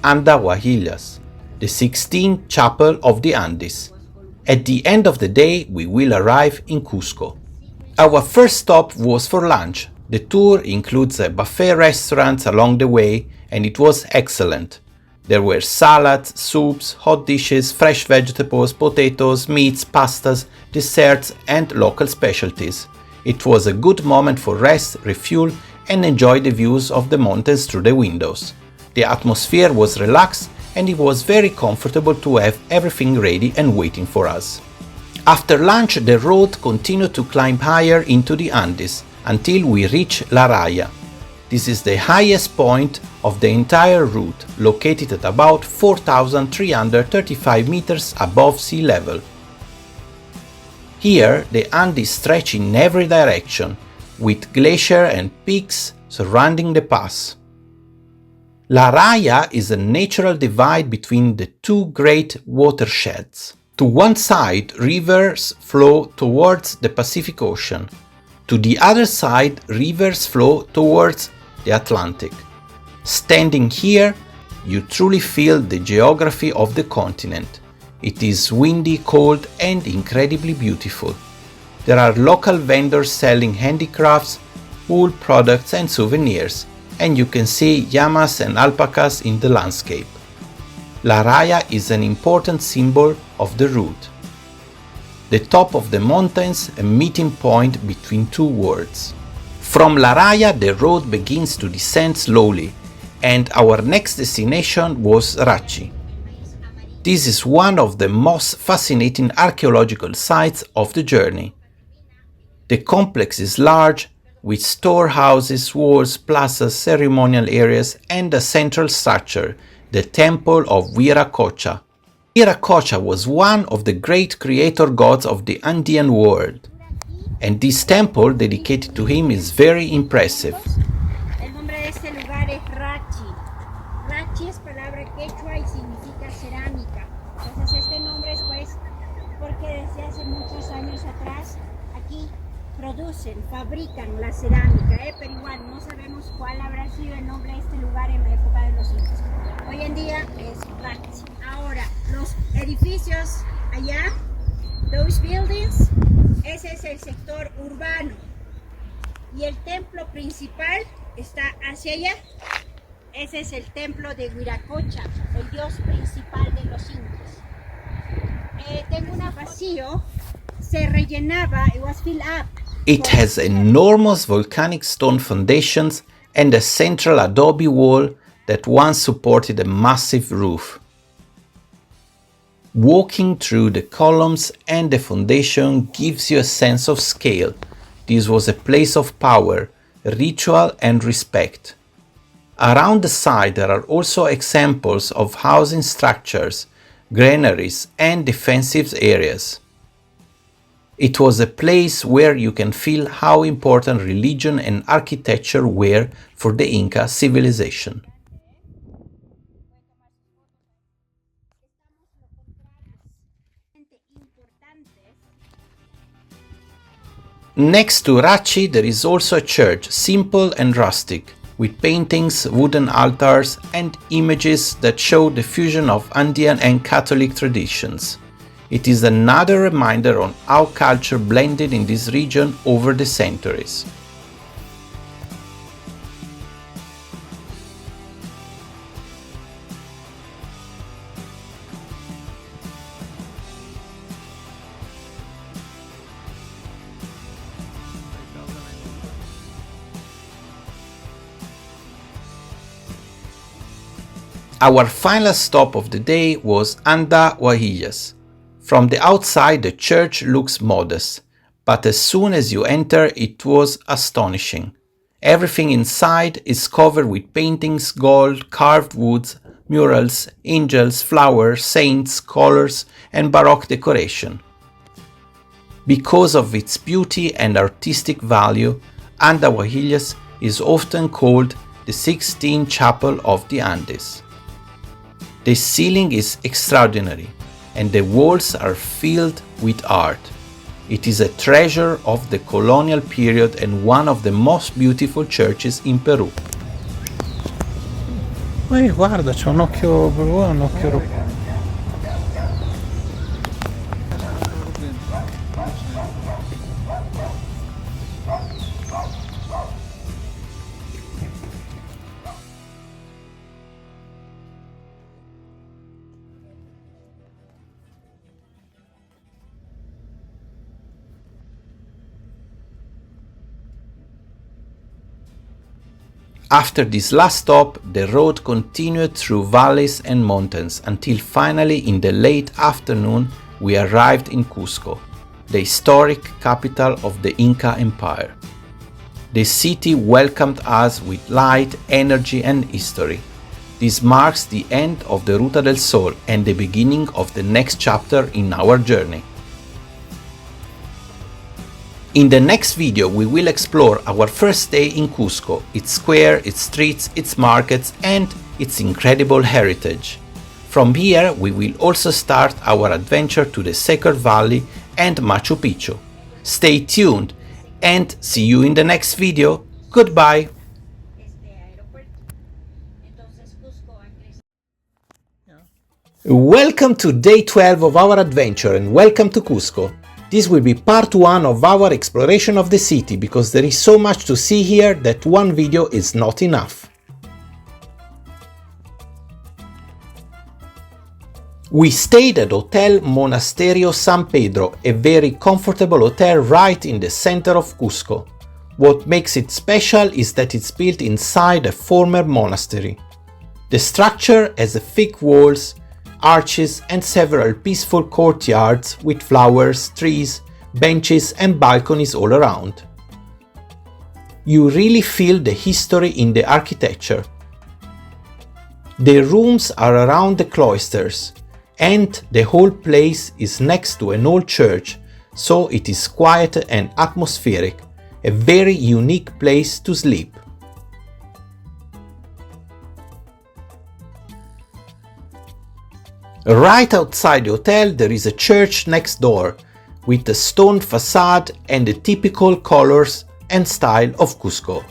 Aguas, the 16th Chapel of the Andes. At the end of the day, we will arrive in Cusco. Our first stop was for lunch. The tour includes a buffet restaurant along the way, and it was excellent. There were salads, soups, hot dishes, fresh vegetables, potatoes, meats, pastas, desserts, and local specialties. It was a good moment for rest, refuel, and enjoy the views of the mountains through the windows. The atmosphere was relaxed, and it was very comfortable to have everything ready and waiting for us. After lunch, the road continued to climb higher into the Andes until we reach La Raya. This is the highest point of the entire route, located at about 4,335 meters above sea level. Here, the Andes stretch in every direction, with glacier and peaks surrounding the pass. La Raya is a natural divide between the two great watersheds. To one side, rivers flow towards the Pacific Ocean. To the other side, rivers flow towards the Atlantic. Standing here, you truly feel the geography of the continent. It is windy, cold, and incredibly beautiful. There are local vendors selling handicrafts, wool products, and souvenirs, and you can see llamas and alpacas in the landscape. La Raya is an important symbol of the route. The top of the mountains, a meeting point between two worlds. From La Raya, the road begins to descend slowly, and our next destination was Rachi. This is one of the most fascinating archaeological sites of the journey. The complex is large, with storehouses, walls, plazas, ceremonial areas, and a central structure, the Temple of Viracocha. Viracocha was one of the great creator gods of the Andean world, and this temple dedicated to him is very impressive. El nombre de este lugar es Rachi. Rachi es palabra quechua y significa cerámica. Entonces este nombre es pues porque desde hace muchos años atrás aquí producen, fabrican la cerámica, pero igual no sabemos cuál habrá sido el nombre de este lugar en la época de los incas. Hoy en día es Rachi. Ahora, los edificios allá, those buildings, ese es el sector urbano. Y el templo principal está hacia allá. Ese es el templo de Viracocha, el dios principal de los incas. Tengo un vacío, se rellenaba, it was filled up. It has enormous volcanic stone foundations and a central adobe wall that once supported a massive roof. Walking through the columns and the foundation gives you a sense of scale. This was a place of power, ritual, and respect. Around the site there are also examples of housing structures, granaries, and defensive areas. It was a place where you can feel how important religion and architecture were for the Inca civilization. Next to Rachi there is also a church, simple and rustic, with paintings, wooden altars, and images that show the fusion of Andean and Catholic traditions. It is another reminder on how culture blended in this region over the centuries. Our final stop of the day was Andahuaylas. From the outside the church looks modest, but as soon as you enter it was astonishing. Everything inside is covered with paintings, gold, carved woods, murals, angels, flowers, saints, colors, and Baroque decoration. Because of its beauty and artistic value, Andahuaylas is often called the Sixtine Chapel of the Andes. The ceiling is extraordinary, and the walls are filled with art. It is a treasure of the colonial period and one of the most beautiful churches in Peru. Guarda, c'è un occhio, un occhio. After this last stop, the road continued through valleys and mountains until finally in the late afternoon we arrived in Cusco, the historic capital of the Inca Empire. The city welcomed us with light, energy, and history. This marks the end of the Ruta del Sol and the beginning of the next chapter in our journey. In the next video we will explore our first day in Cusco, its square, its streets, its markets, and its incredible heritage. From here we will also start our adventure to the Sacred Valley and Machu Picchu. Stay tuned and see you in the next video. Goodbye! Welcome to day 12 of our adventure and welcome to Cusco. This will be part 1 of our exploration of the city because there is so much to see here that one video is not enough. We stayed at Hotel Monasterio San Pedro, a very comfortable hotel right in the center of Cusco. What makes it special is that it's built inside a former monastery. The structure has thick walls, arches and several peaceful courtyards with flowers, trees, benches and balconies all around. You really feel the history in the architecture. The rooms are around the cloisters, and the whole place is next to an old church, so it is quiet and atmospheric, a very unique place to sleep. Right outside the hotel there is a church next door, with a stone facade and the typical colors and style of Cusco.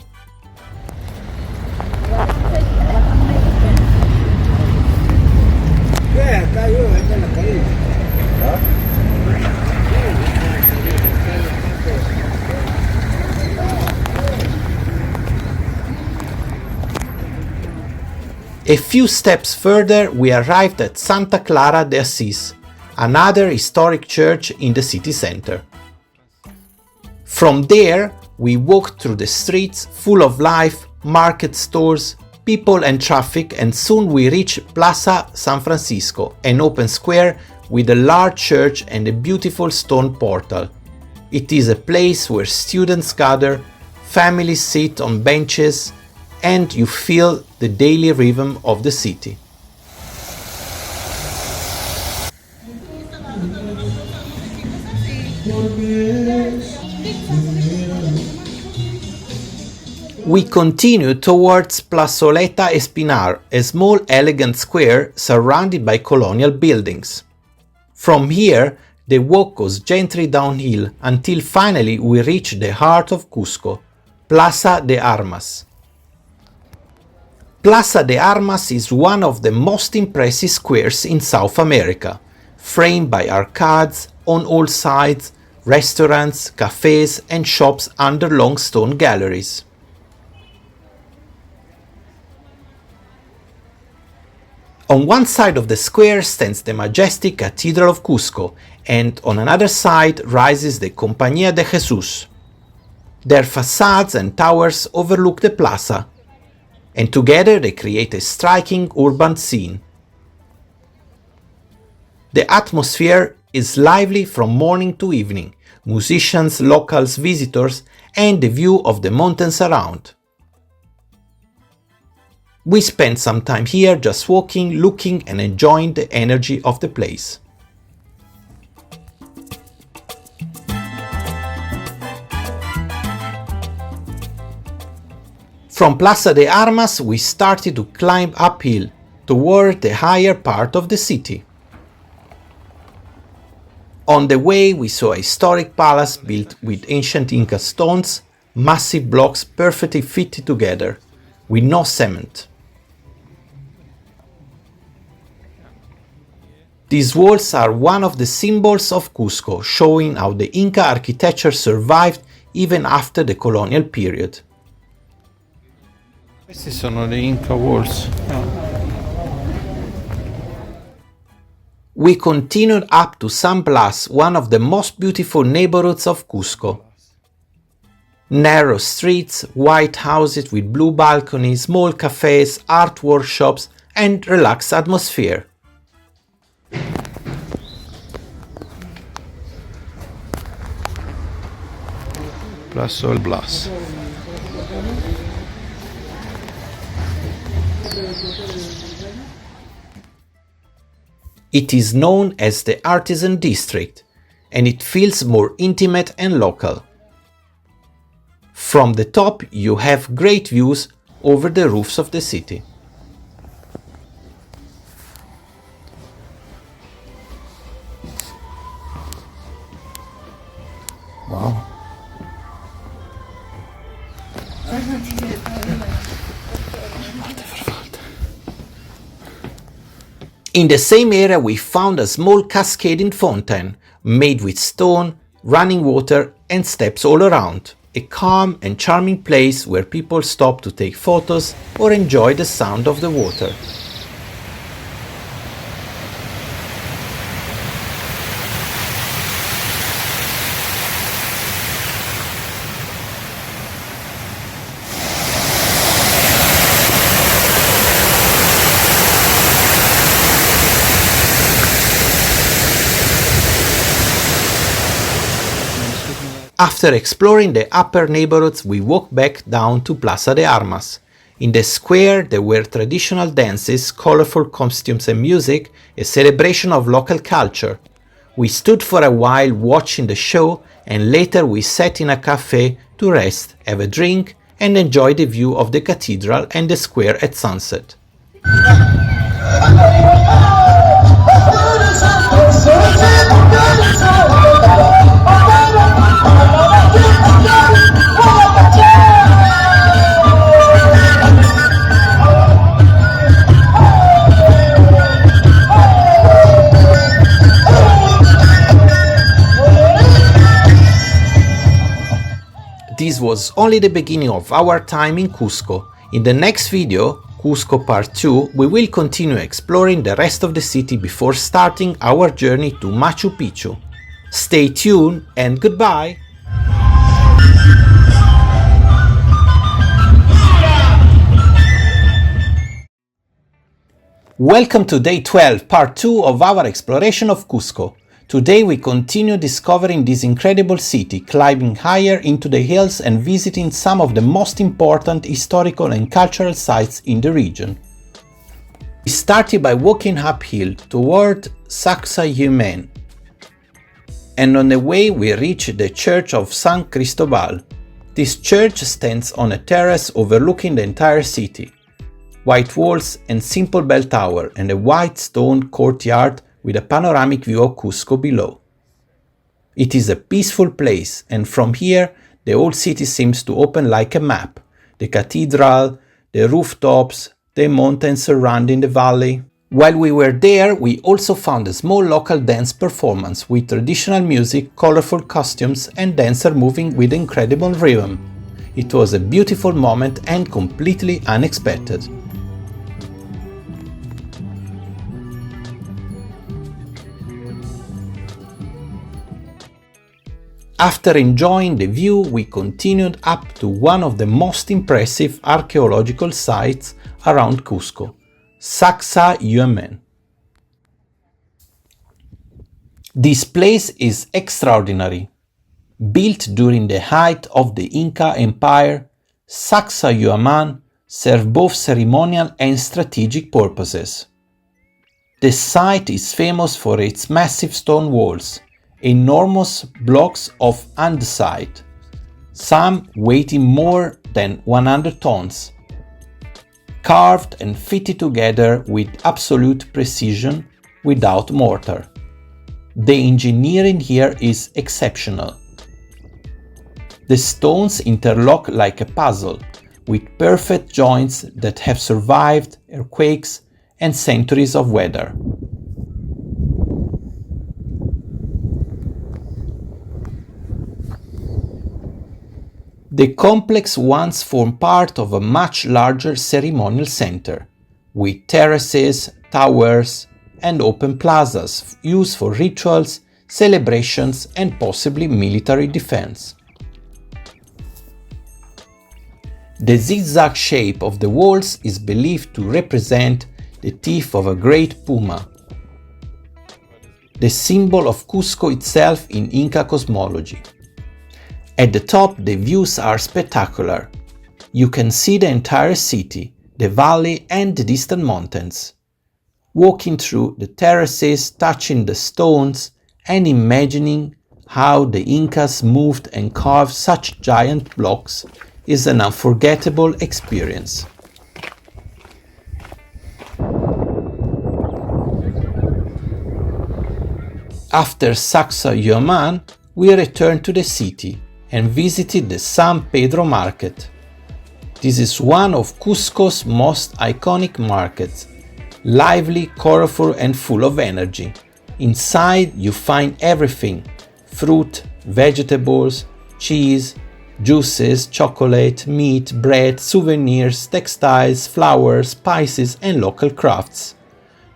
A few steps further we arrived at Santa Clara de Assis, another historic church in the city center. From there we walked through the streets full of life, market stalls, people and traffic, and soon we reached Plaza San Francisco, an open square with a large church and a beautiful stone portal. It is a place where students gather, families sit on benches, and you feel the daily rhythm of the city. We continue towards Plazoleta Espinar, a small elegant square surrounded by colonial buildings. From here, the walk goes gently downhill until finally we reach the heart of Cusco, Plaza de Armas. Plaza de Armas is one of the most impressive squares in South America, framed by arcades on all sides, restaurants, cafes and shops under long stone galleries. On one side of the square stands the majestic Cathedral of Cusco, and on another side rises the Compañía de Jesús. Their facades and towers overlook the plaza, and together they create a striking urban scene. The atmosphere is lively from morning to evening, musicians, locals, visitors, and the view of the mountains around. We spent some time here just walking, looking and enjoying the energy of the place. From Plaza de Armas we started to climb uphill toward the higher part of the city. On the way we saw a historic palace built with ancient Inca stones, massive blocks perfectly fitted together, with no cement. These walls are one of the symbols of Cusco, showing how the Inca architecture survived even after the colonial period. Questi sono le Inca Walls. We continued up to San Blas, one of the most beautiful neighborhoods of Cusco. Narrow streets, white houses with blue balconies, small cafes, art workshops, and relaxed atmosphere. Plaza del Blas. It is known as the Artisan District, and it feels more intimate and local. From the top you have great views over the roofs of the city. Wow. In the same area we found a small cascading fountain, made with stone, running water and steps all around. A calm and charming place where people stop to take photos or enjoy the sound of the water. After exploring the upper neighborhoods, we walked back down to Plaza de Armas. In the square there were traditional dances, colorful costumes and music, a celebration of local culture. We stood for a while watching the show and later we sat in a cafe to rest, have a drink and enjoy the view of the cathedral and the square at sunset. This was only the beginning of our time in Cusco. In the next video, Cusco Part 2, we will continue exploring the rest of the city before starting our journey to Machu Picchu. Stay tuned and goodbye! Welcome to Day 12, Part 2 of our exploration of Cusco. Today we continue discovering this incredible city, climbing higher into the hills and visiting some of the most important historical and cultural sites in the region. We started by walking uphill toward Sacsayhuaman, and on the way we reached the church of San Cristobal. This church stands on a terrace overlooking the entire city. White walls and simple bell tower and a white stone courtyard with a panoramic view of Cusco below. It is a peaceful place and from here the whole city seems to open like a map. The cathedral, the rooftops, the mountains surrounding the valley. While we were there, we also found a small local dance performance with traditional music, colorful costumes and dancer moving with incredible rhythm. It was a beautiful moment and completely unexpected. After enjoying the view, we continued up to one of the most impressive archaeological sites around Cusco, Sacsayhuaman. This place is extraordinary. Built during the height of the Inca Empire, Sacsayhuaman served both ceremonial and strategic purposes. The site is famous for its massive stone walls, enormous blocks of andesite, some weighing more than 100 tons, carved and fitted together with absolute precision without mortar. The engineering here is exceptional. The stones interlock like a puzzle, with perfect joints that have survived earthquakes and centuries of weather. The complex once formed part of a much larger ceremonial center, with terraces, towers, and open plazas used for rituals, celebrations, and possibly military defense. The zigzag shape of the walls is believed to represent the teeth of a great puma, the symbol of Cusco itself in Inca cosmology. At the top, the views are spectacular. You can see the entire city, the valley and the distant mountains. Walking through the terraces, touching the stones, and imagining how the Incas moved and carved such giant blocks is an unforgettable experience. After Sacsayhuaman, we returned to the city and visited the San Pedro market. This is one of Cusco's most iconic markets, lively, colorful and full of energy. Inside you find everything: fruit, vegetables, cheese, juices, chocolate, meat, bread, souvenirs, textiles, flowers, spices and local crafts.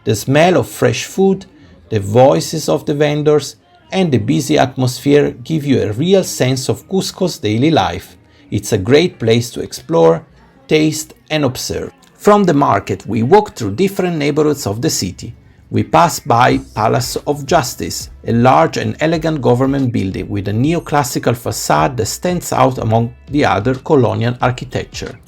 The smell of fresh food, the voices of the vendors and the busy atmosphere give you a real sense of Cusco's daily life. It's a great place to explore, taste and observe. From the market we walk through different neighborhoods of the city. We pass by Palace of Justice, a large and elegant government building with a neoclassical facade that stands out among the other colonial architecture.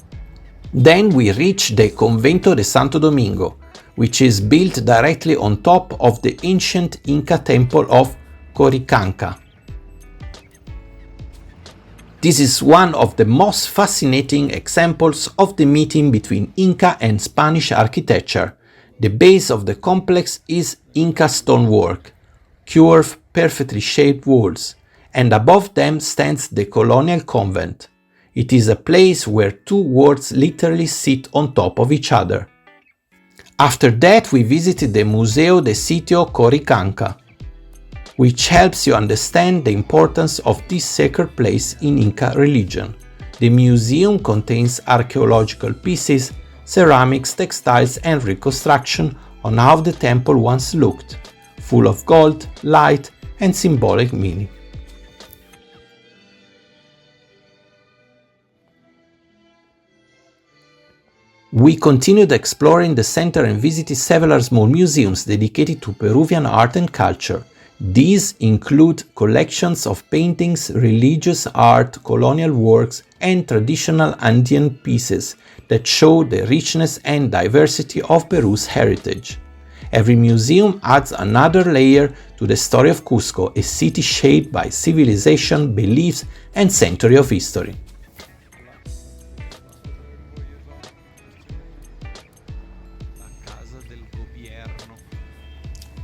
Then we reach the Convento de Santo Domingo, which is built directly on top of the ancient Inca temple of Coricanca. This is one of the most fascinating examples of the meeting between Inca and Spanish architecture. The base of the complex is Inca stonework, curved, perfectly shaped walls, and above them stands the colonial convent. It is a place where two worlds literally sit on top of each other. After that we visited the Museo de Sitio Coricanca, which helps you understand the importance of this sacred place in Inca religion. The museum contains archaeological pieces, ceramics, textiles and reconstruction on how the temple once looked, full of gold, light and symbolic meaning. We continued exploring the center and visited several small museums dedicated to Peruvian art and culture. These include collections of paintings, religious art, colonial works, and traditional Andean pieces that show the richness and diversity of Peru's heritage. Every museum adds another layer to the story of Cusco, a city shaped by civilization, beliefs, and centuries of history.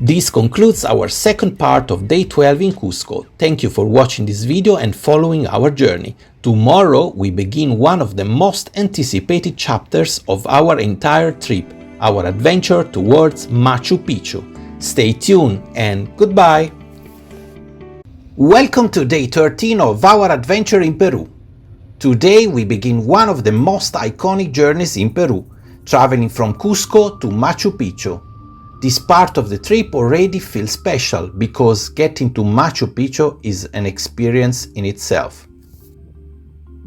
This concludes our second part of Day 12 in Cusco. Thank you for watching this video and following our journey. Tomorrow we begin one of the most anticipated chapters of our entire trip, our adventure towards Machu Picchu. Stay tuned and goodbye! Welcome to Day 13 of our adventure in Peru. Today we begin one of the most iconic journeys in Peru, traveling from Cusco to Machu Picchu. This part of the trip already feels special because getting to Machu Picchu is an experience in itself.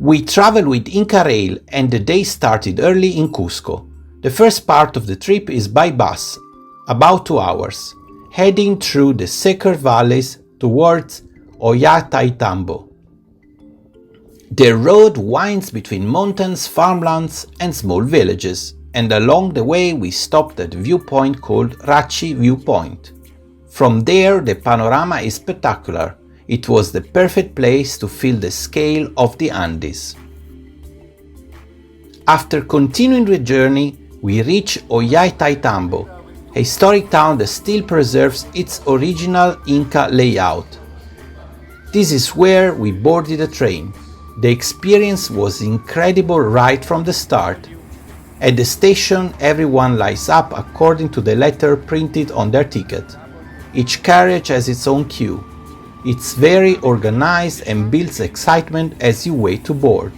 We traveled with Inca Rail and the day started early in Cusco. The first part of the trip is by bus, about 2 hours, heading through the sacred valleys towards Ollantaytambo. The road winds between mountains, farmlands and small villages, and along the way we stopped at a viewpoint called Rachi Viewpoint. From there the panorama is spectacular. It was the perfect place to feel the scale of the Andes. After continuing the journey, we reach Ollantaytambo, a historic town that still preserves its original Inca layout. This is where we boarded the train. The experience was incredible right from the start. At the station, everyone lines up according to the letter printed on their ticket. Each carriage has its own queue. It's very organized and builds excitement as you wait to board.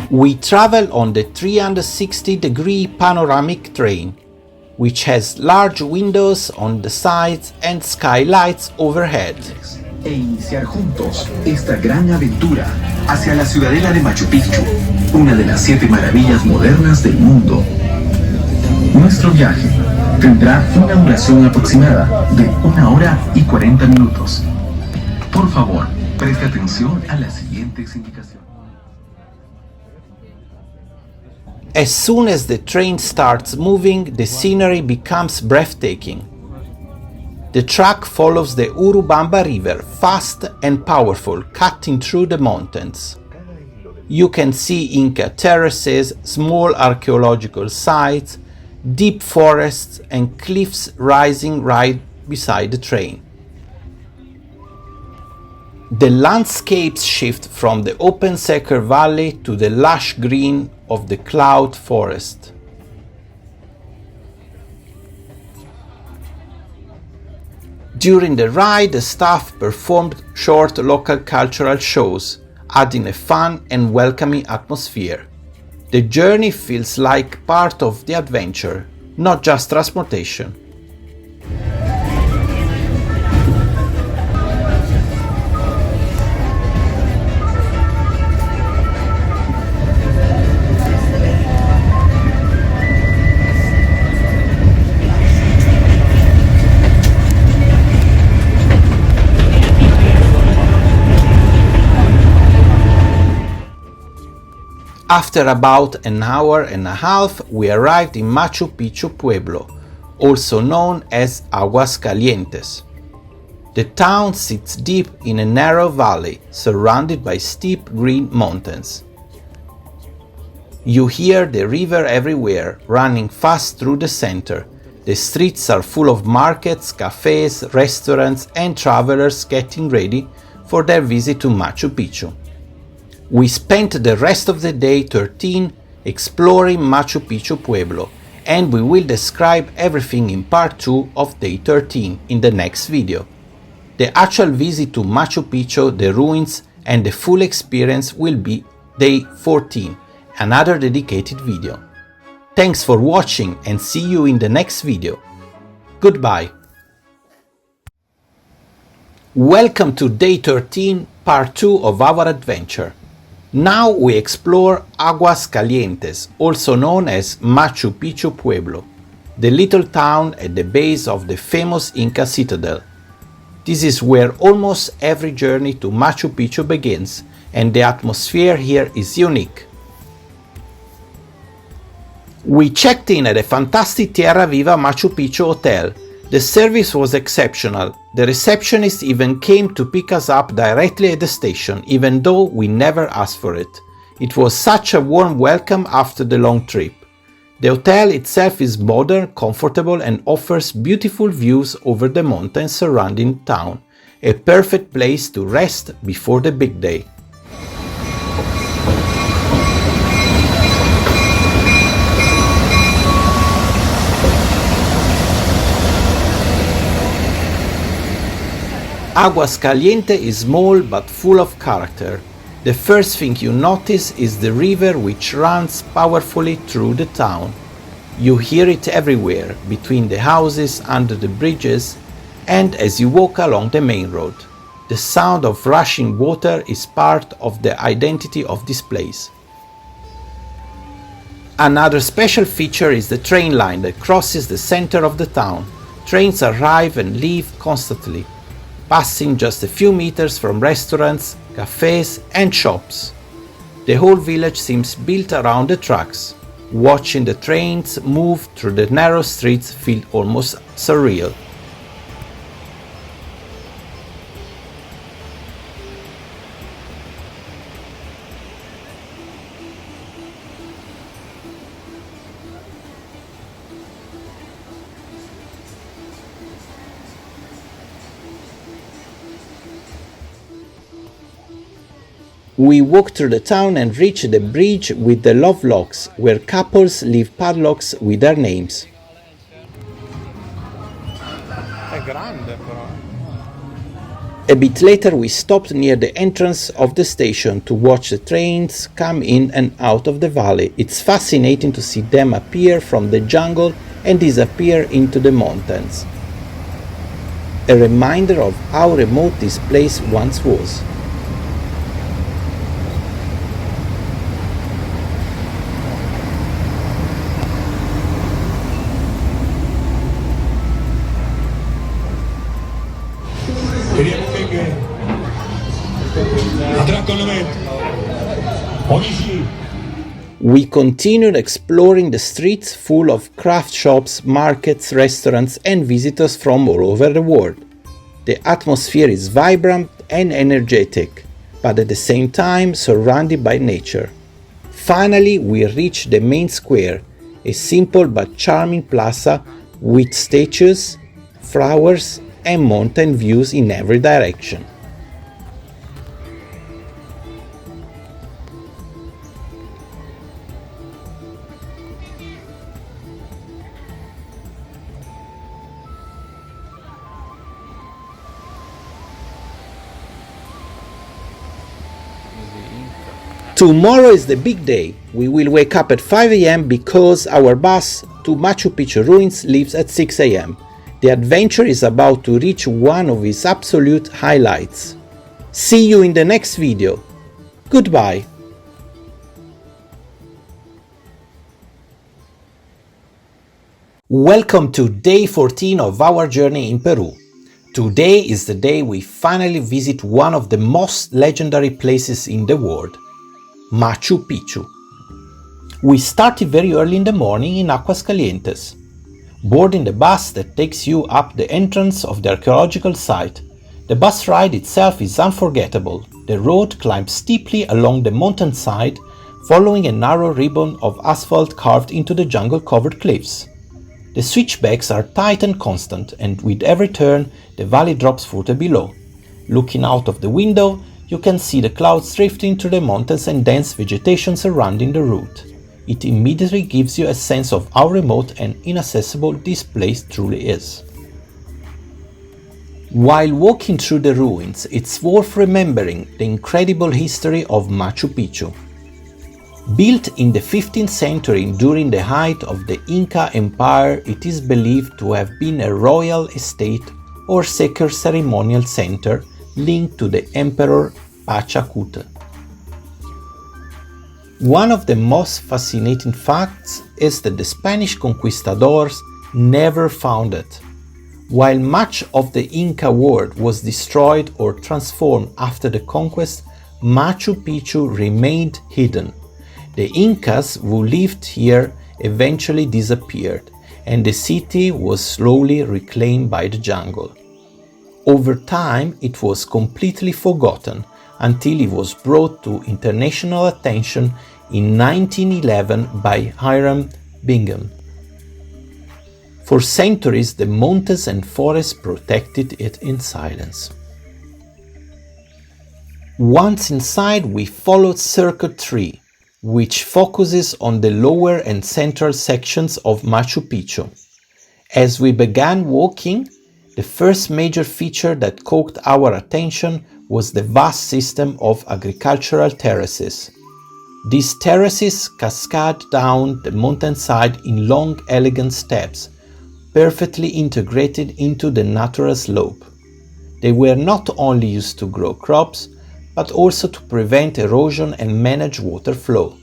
We travel on the 360-degree panoramic train, which has large windows on the sides and skylights overhead. E iniciar juntos esta gran aventura hacia la ciudadela de Machu Picchu, una de las 7 maravillas modernas del mundo. Nuestro viaje tendrá una duración aproximada de 1 hora y 40 minutos. Por favor, preste atención a las siguientes indicaciones. As soon as the train starts moving, the scenery becomes breathtaking. The track follows the Urubamba River, fast and powerful, cutting through the mountains. You can see Inca terraces, small archaeological sites, deep forests and cliffs rising right beside the train. The landscapes shift from the open Seker Valley to the lush green of the cloud forest. During the ride, the staff performed short local cultural shows, adding a fun and welcoming atmosphere. The journey feels like part of the adventure, not just transportation. After about an hour and a half, we arrived in Machu Picchu Pueblo, also known as Aguas Calientes. The town sits deep in a narrow valley, surrounded by steep green mountains. You hear the river everywhere, running fast through the center. The streets are full of markets, cafes, restaurants, and travelers getting ready for their visit to Machu Picchu. We spent the rest of the day 13 exploring Machu Picchu Pueblo, and we will describe everything in part 2 of day 13 in the next video. The actual visit to Machu Picchu, the ruins, and the full experience will be day 14, another dedicated video. Thanks for watching and see you in the next video. Goodbye. Welcome to day 13, part 2 of our adventure. Now we explore Aguas Calientes, also known as Machu Picchu Pueblo, the little town at the base of the famous Inca citadel. This is where almost every journey to Machu Picchu begins, and the atmosphere here is unique. We checked in at a fantastic Tierra Viva Machu Picchu hotel. The service was exceptional. The receptionist even came to pick us up directly at the station, even though we never asked for it. It was such a warm welcome after the long trip. The hotel itself is modern, comfortable, and offers beautiful views over the mountains surrounding town. A perfect place to rest before the big day. Aguas Calientes is small but full of character. The first thing you notice is the river which runs powerfully through the town. You hear it everywhere, between the houses, under the bridges, and as you walk along the main road. The sound of rushing water is part of the identity of this place. Another special feature is the train line that crosses the center of the town. Trains arrive and leave constantly, passing just a few meters from restaurants, cafes, and shops. The whole village seems built around the tracks. Watching the trains move through the narrow streets feels almost surreal. We walk through the town and reach the bridge with the love locks, where couples leave padlocks with their names. È grande però. A bit later we stopped near the entrance of the station to watch the trains come in and out of the valley. It's fascinating to see them appear from the jungle and disappear into the mountains. A reminder of how remote this place once was. We continued exploring the streets full of craft shops, markets, restaurants, and visitors from all over the world. The atmosphere is vibrant and energetic, but at the same time surrounded by nature. Finally, we reached the main square, a simple but charming plaza with statues, flowers, and mountain views in every direction. Tomorrow is the big day. We will wake up at 5 a.m. because our bus to Machu Picchu ruins leaves at 6 a.m. The adventure is about to reach one of its absolute highlights. See you in the next video. Goodbye. Welcome to day 14 of our journey in Peru. Today is the day we finally visit one of the most legendary places in the world, Machu Picchu. We started very early in the morning in Calientes. Boarding the bus that takes you up the entrance of the archaeological site, the bus ride itself is unforgettable. The road climbs steeply along the mountainside, following a narrow ribbon of asphalt carved into the jungle-covered cliffs. The switchbacks are tight and constant, and with every turn, the valley drops further below. Looking out of the window, you can see the clouds drifting through the mountains and dense vegetation surrounding the route. It immediately gives you a sense of how remote and inaccessible this place truly is. While walking through the ruins, it's worth remembering the incredible history of Machu Picchu. Built in the 15th century during the height of the Inca Empire, it is believed to have been a royal estate or sacred ceremonial center linked to the Emperor Pachacuti. One of the most fascinating facts is that the Spanish conquistadors never found it. While much of the Inca world was destroyed or transformed after the conquest, Machu Picchu remained hidden. The Incas who lived here eventually disappeared, and the city was slowly reclaimed by the jungle. Over time, it was completely forgotten until it was brought to international attention in 1911 by Hiram Bingham. For centuries, the mountains and forests protected it in silence. Once inside, we followed Circuit 3, which focuses on the lower and central sections of Machu Picchu. As we began walking, the first major feature that caught our attention was the vast system of agricultural terraces. These terraces cascade down the mountainside in long, elegant steps, perfectly integrated into the natural slope. They were not only used to grow crops, but also to prevent erosion and manage water flow.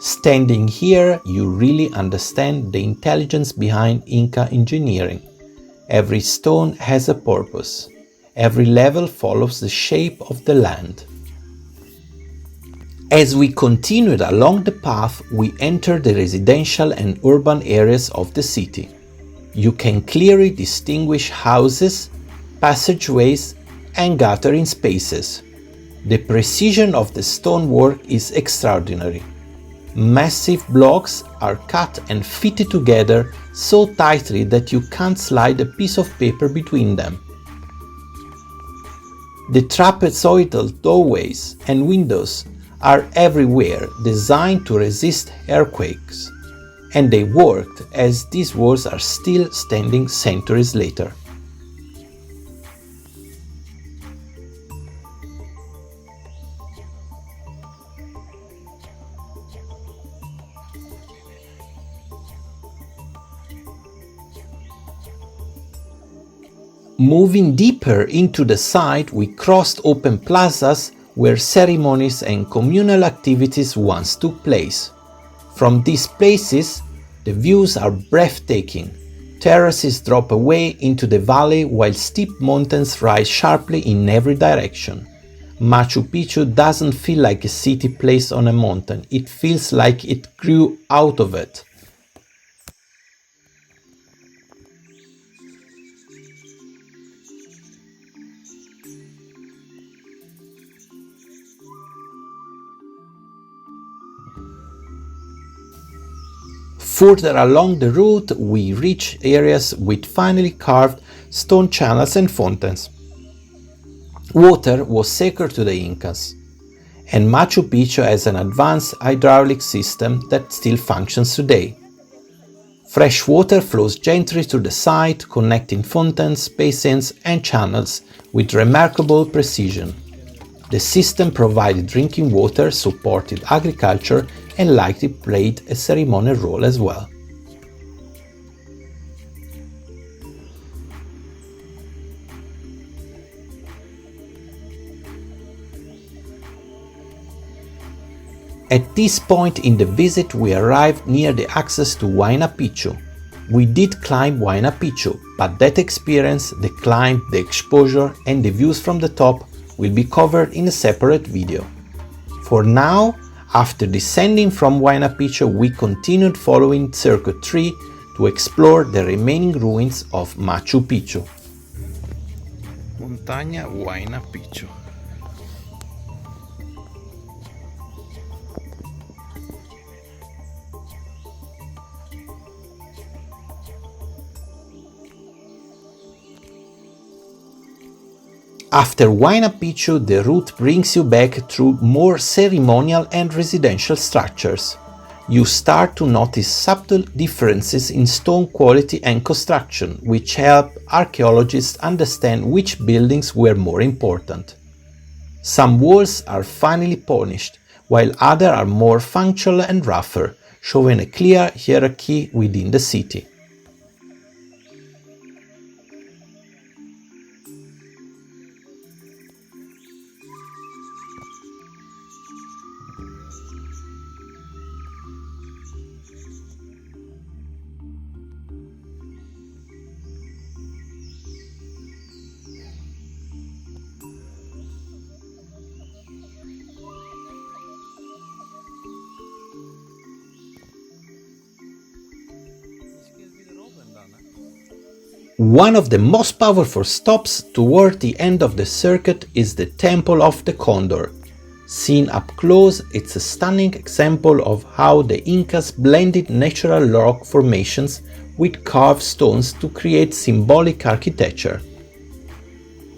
Standing here, you really understand the intelligence behind Inca engineering. Every stone has a purpose. Every level follows the shape of the land. As we continued along the path, we entered the residential and urban areas of the city. You can clearly distinguish houses, passageways, and guttering spaces. The precision of the stonework is extraordinary. Massive blocks are cut and fitted together so tightly that you can't slide a piece of paper between them. The trapezoidal doorways and windows are everywhere, designed to resist earthquakes, and they worked, as these walls are still standing centuries later. Moving deeper into the site, we crossed open plazas where ceremonies and communal activities once took place. From these places, the views are breathtaking. Terraces drop away into the valley while steep mountains rise sharply in every direction. Machu Picchu doesn't feel like a city placed on a mountain, it feels like it grew out of it. Further along the route, we reach areas with finely carved stone channels and fountains. Water was sacred to the Incas, and Machu Picchu has an advanced hydraulic system that still functions today. Fresh water flows gently through the site, connecting fountains, basins, and channels with remarkable precision. The system provided drinking water, supported agriculture, and likely played a ceremonial role as well. At this point in the visit we arrived near the access to HUAYNA PICCHU. We did climb HUAYNA PICCHU, but that experience, the climb, the exposure and the views from the top will be covered in a separate video. For now, after descending from HUAYNA PICCHU, we continued following Circuit 3 to explore the remaining ruins of Machu Picchu. Montagna HUAYNA PICCHU. After HUAYNA PICCHU, the route brings you back through more ceremonial and residential structures. You start to notice subtle differences in stone quality and construction, which help archaeologists understand which buildings were more important. Some walls are finely polished, while others are more functional and rougher, showing a clear hierarchy within the city. One of the most powerful stops toward the end of the circuit is the Temple of the Condor. Seen up close, it's a stunning example of how the Incas blended natural rock formations with carved stones to create symbolic architecture.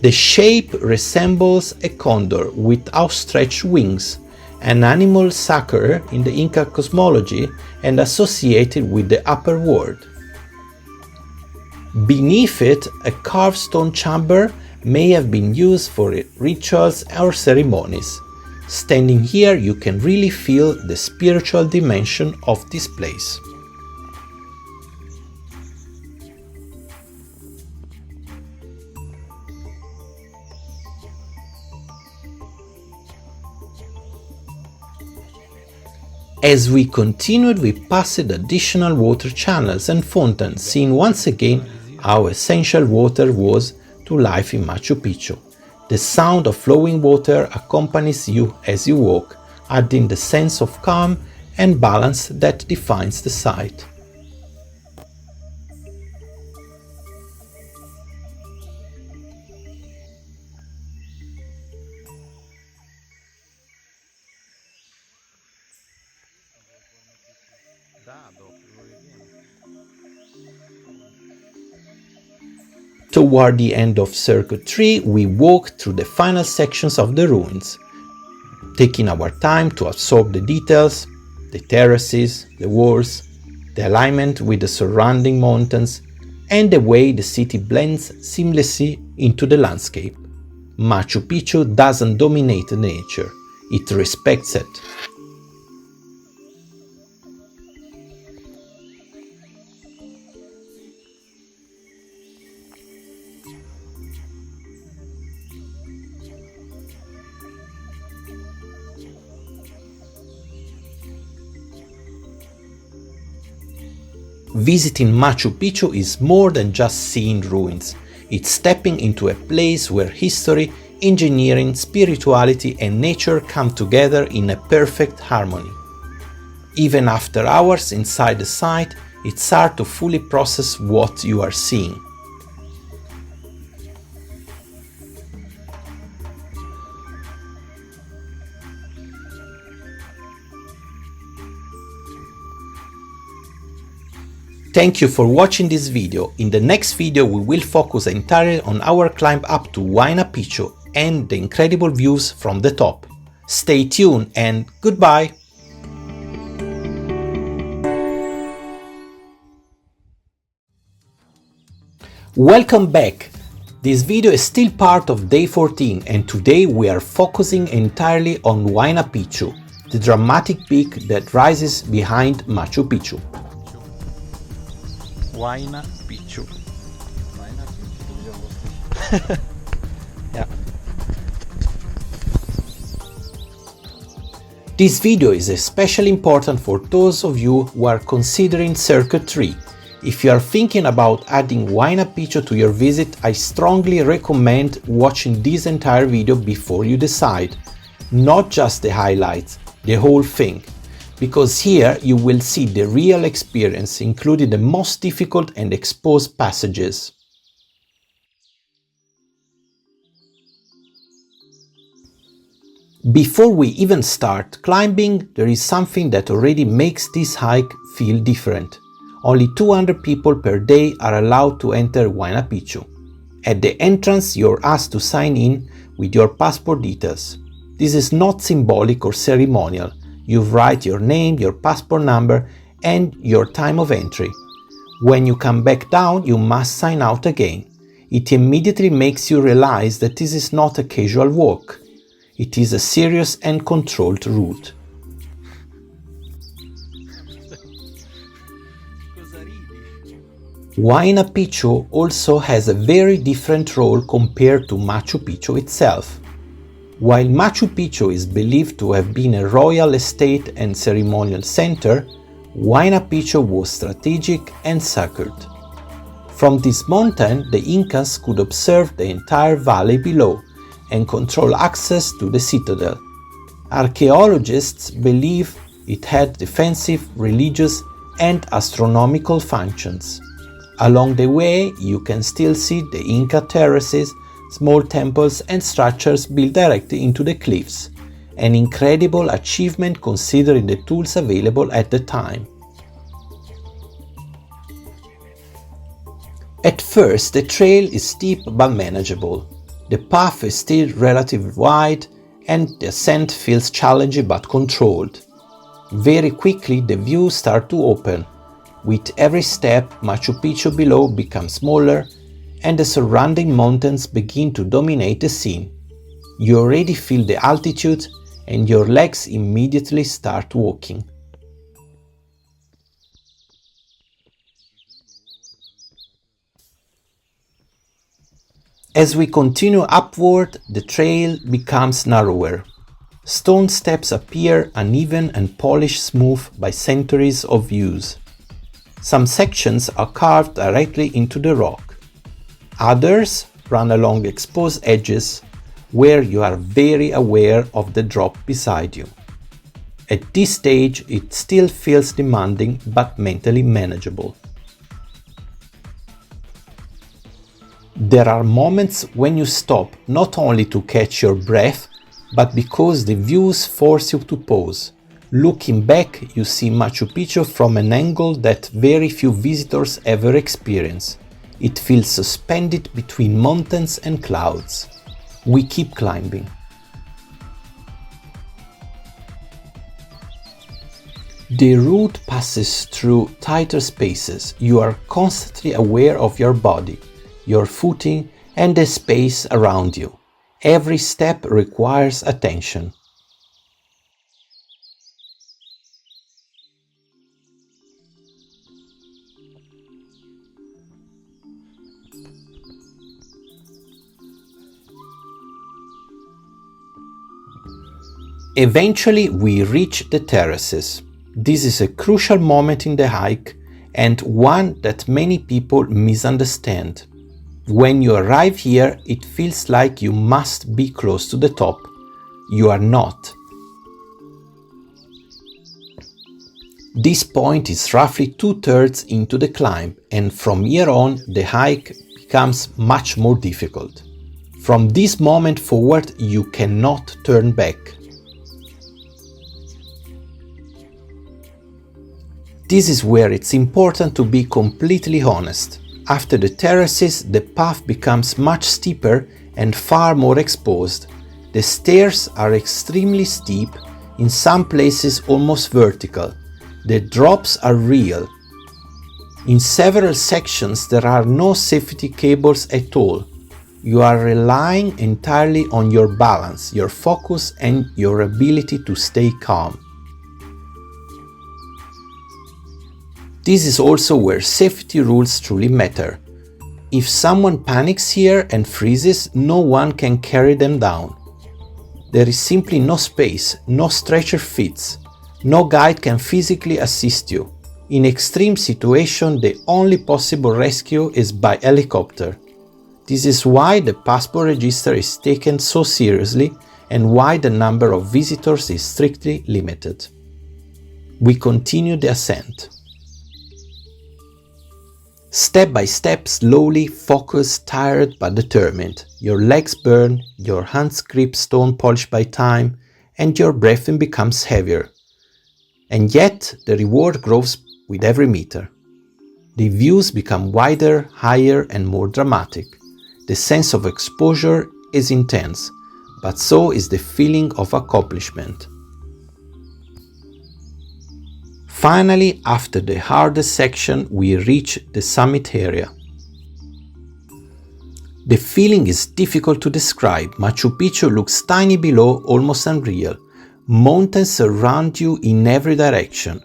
The shape resembles a condor with outstretched wings, an animal sucker in the Inca cosmology and associated with the upper world. Beneath it, a carved stone chamber may have been used for rituals or ceremonies. Standing here, you can really feel the spiritual dimension of this place. As we continued, we passed additional water channels and fountains, seeing once again how essential water was to life in Machu Picchu. The sound of flowing water accompanies you as you walk, adding the sense of calm and balance that defines the site. Toward the end of Circuit 3, we walked through the final sections of the ruins, taking our time to absorb the details, the terraces, the walls, the alignment with the surrounding mountains, and the way the city blends seamlessly into the landscape. Machu Picchu doesn't dominate nature, it respects it. Visiting Machu Picchu is more than just seeing ruins. It's stepping into a place where history, engineering, spirituality and nature come together in a perfect harmony. Even after hours inside the site, it's hard to fully process what you are seeing. Thank you for watching this video. In the next video we will focus entirely on our climb up to HUAYNA PICCHU and the incredible views from the top. Stay tuned and goodbye! Welcome back! This video is still part of day 14 and today we are focusing entirely on Huayna Picchu, the dramatic peak that rises behind Machu Picchu. Huayna Picchu. Yeah. This video is especially important for those of you who are considering Circuit 3. If you are thinking about adding Huayna Picchu to your visit, I strongly recommend watching this entire video before you decide. Not just the highlights, the whole thing. Because here you will see the real experience, including the most difficult and exposed passages. Before we even start climbing, there is something that already makes this hike feel different. Only 200 people per day are allowed to enter Huayna Picchu. At the entrance, you're asked to sign in with your passport details. This is not symbolic or ceremonial. You write your name, your passport number, and your time of entry. When you come back down, you must sign out again. It immediately makes you realize that this is not a casual walk. It is a serious and controlled route. Huayna Picchu also has a very different role compared to Machu Picchu itself. While Machu Picchu is believed to have been a royal estate and ceremonial center, Huayna Picchu was strategic and sacred. From this mountain, the Incas could observe the entire valley below and control access to the citadel. Archaeologists believe it had defensive, religious, and astronomical functions. Along the way, you can still see the Inca terraces, small temples and structures built directly into the cliffs, an incredible achievement considering the tools available at the time. At first, the trail is steep but manageable. The path is still relatively wide and the ascent feels challenging but controlled. Very quickly, the views start to open. With every step, Machu Picchu below becomes smaller and the surrounding mountains begin to dominate the scene. You already feel the altitude and your legs immediately start walking. As we continue upward, the trail becomes narrower. Stone steps appear uneven and polished smooth by centuries of use. Some sections are carved directly into the rock. Others run along exposed edges where you are very aware of the drop beside you. At this stage, it still feels demanding but mentally manageable. There are moments when you stop not only to catch your breath, but because the views force you to pause. Looking back, you see Machu Picchu from an angle that very few visitors ever experience. It feels suspended between mountains and clouds. We keep climbing. The route passes through tighter spaces. You are constantly aware of your body, your footing, and the space around you. Every step requires attention. Eventually, we reach the terraces. This is a crucial moment in the hike and one that many people misunderstand. When you arrive here, it feels like you must be close to the top. You are not. This point is roughly 2/3 into the climb, and from here on, the hike becomes much more difficult. From this moment forward, you cannot turn back. This is where it's important to be completely honest. After the terraces, the path becomes much steeper and far more exposed. The stairs are extremely steep, in some places almost vertical. The drops are real. In several sections there are no safety cables at all. You are relying entirely on your balance, your focus, and your ability to stay calm. This is also where safety rules truly matter. If someone panics here and freezes, no one can carry them down. There is simply no space, no stretcher fits, no guide can physically assist you. In extreme situations, the only possible rescue is by helicopter. This is why the passport register is taken so seriously and why the number of visitors is strictly limited. We continue the ascent. Step by step, slowly, focused, tired but determined. Your legs burn, your hands grip stone polished by time, and your breathing becomes heavier. And yet, the reward grows with every meter. The views become wider, higher, and more dramatic. The sense of exposure is intense, but so is the feeling of accomplishment. Finally, after the hardest section, we reach the summit area. The feeling is difficult to describe. Machu Picchu looks tiny below, almost unreal. Mountains surround you in every direction.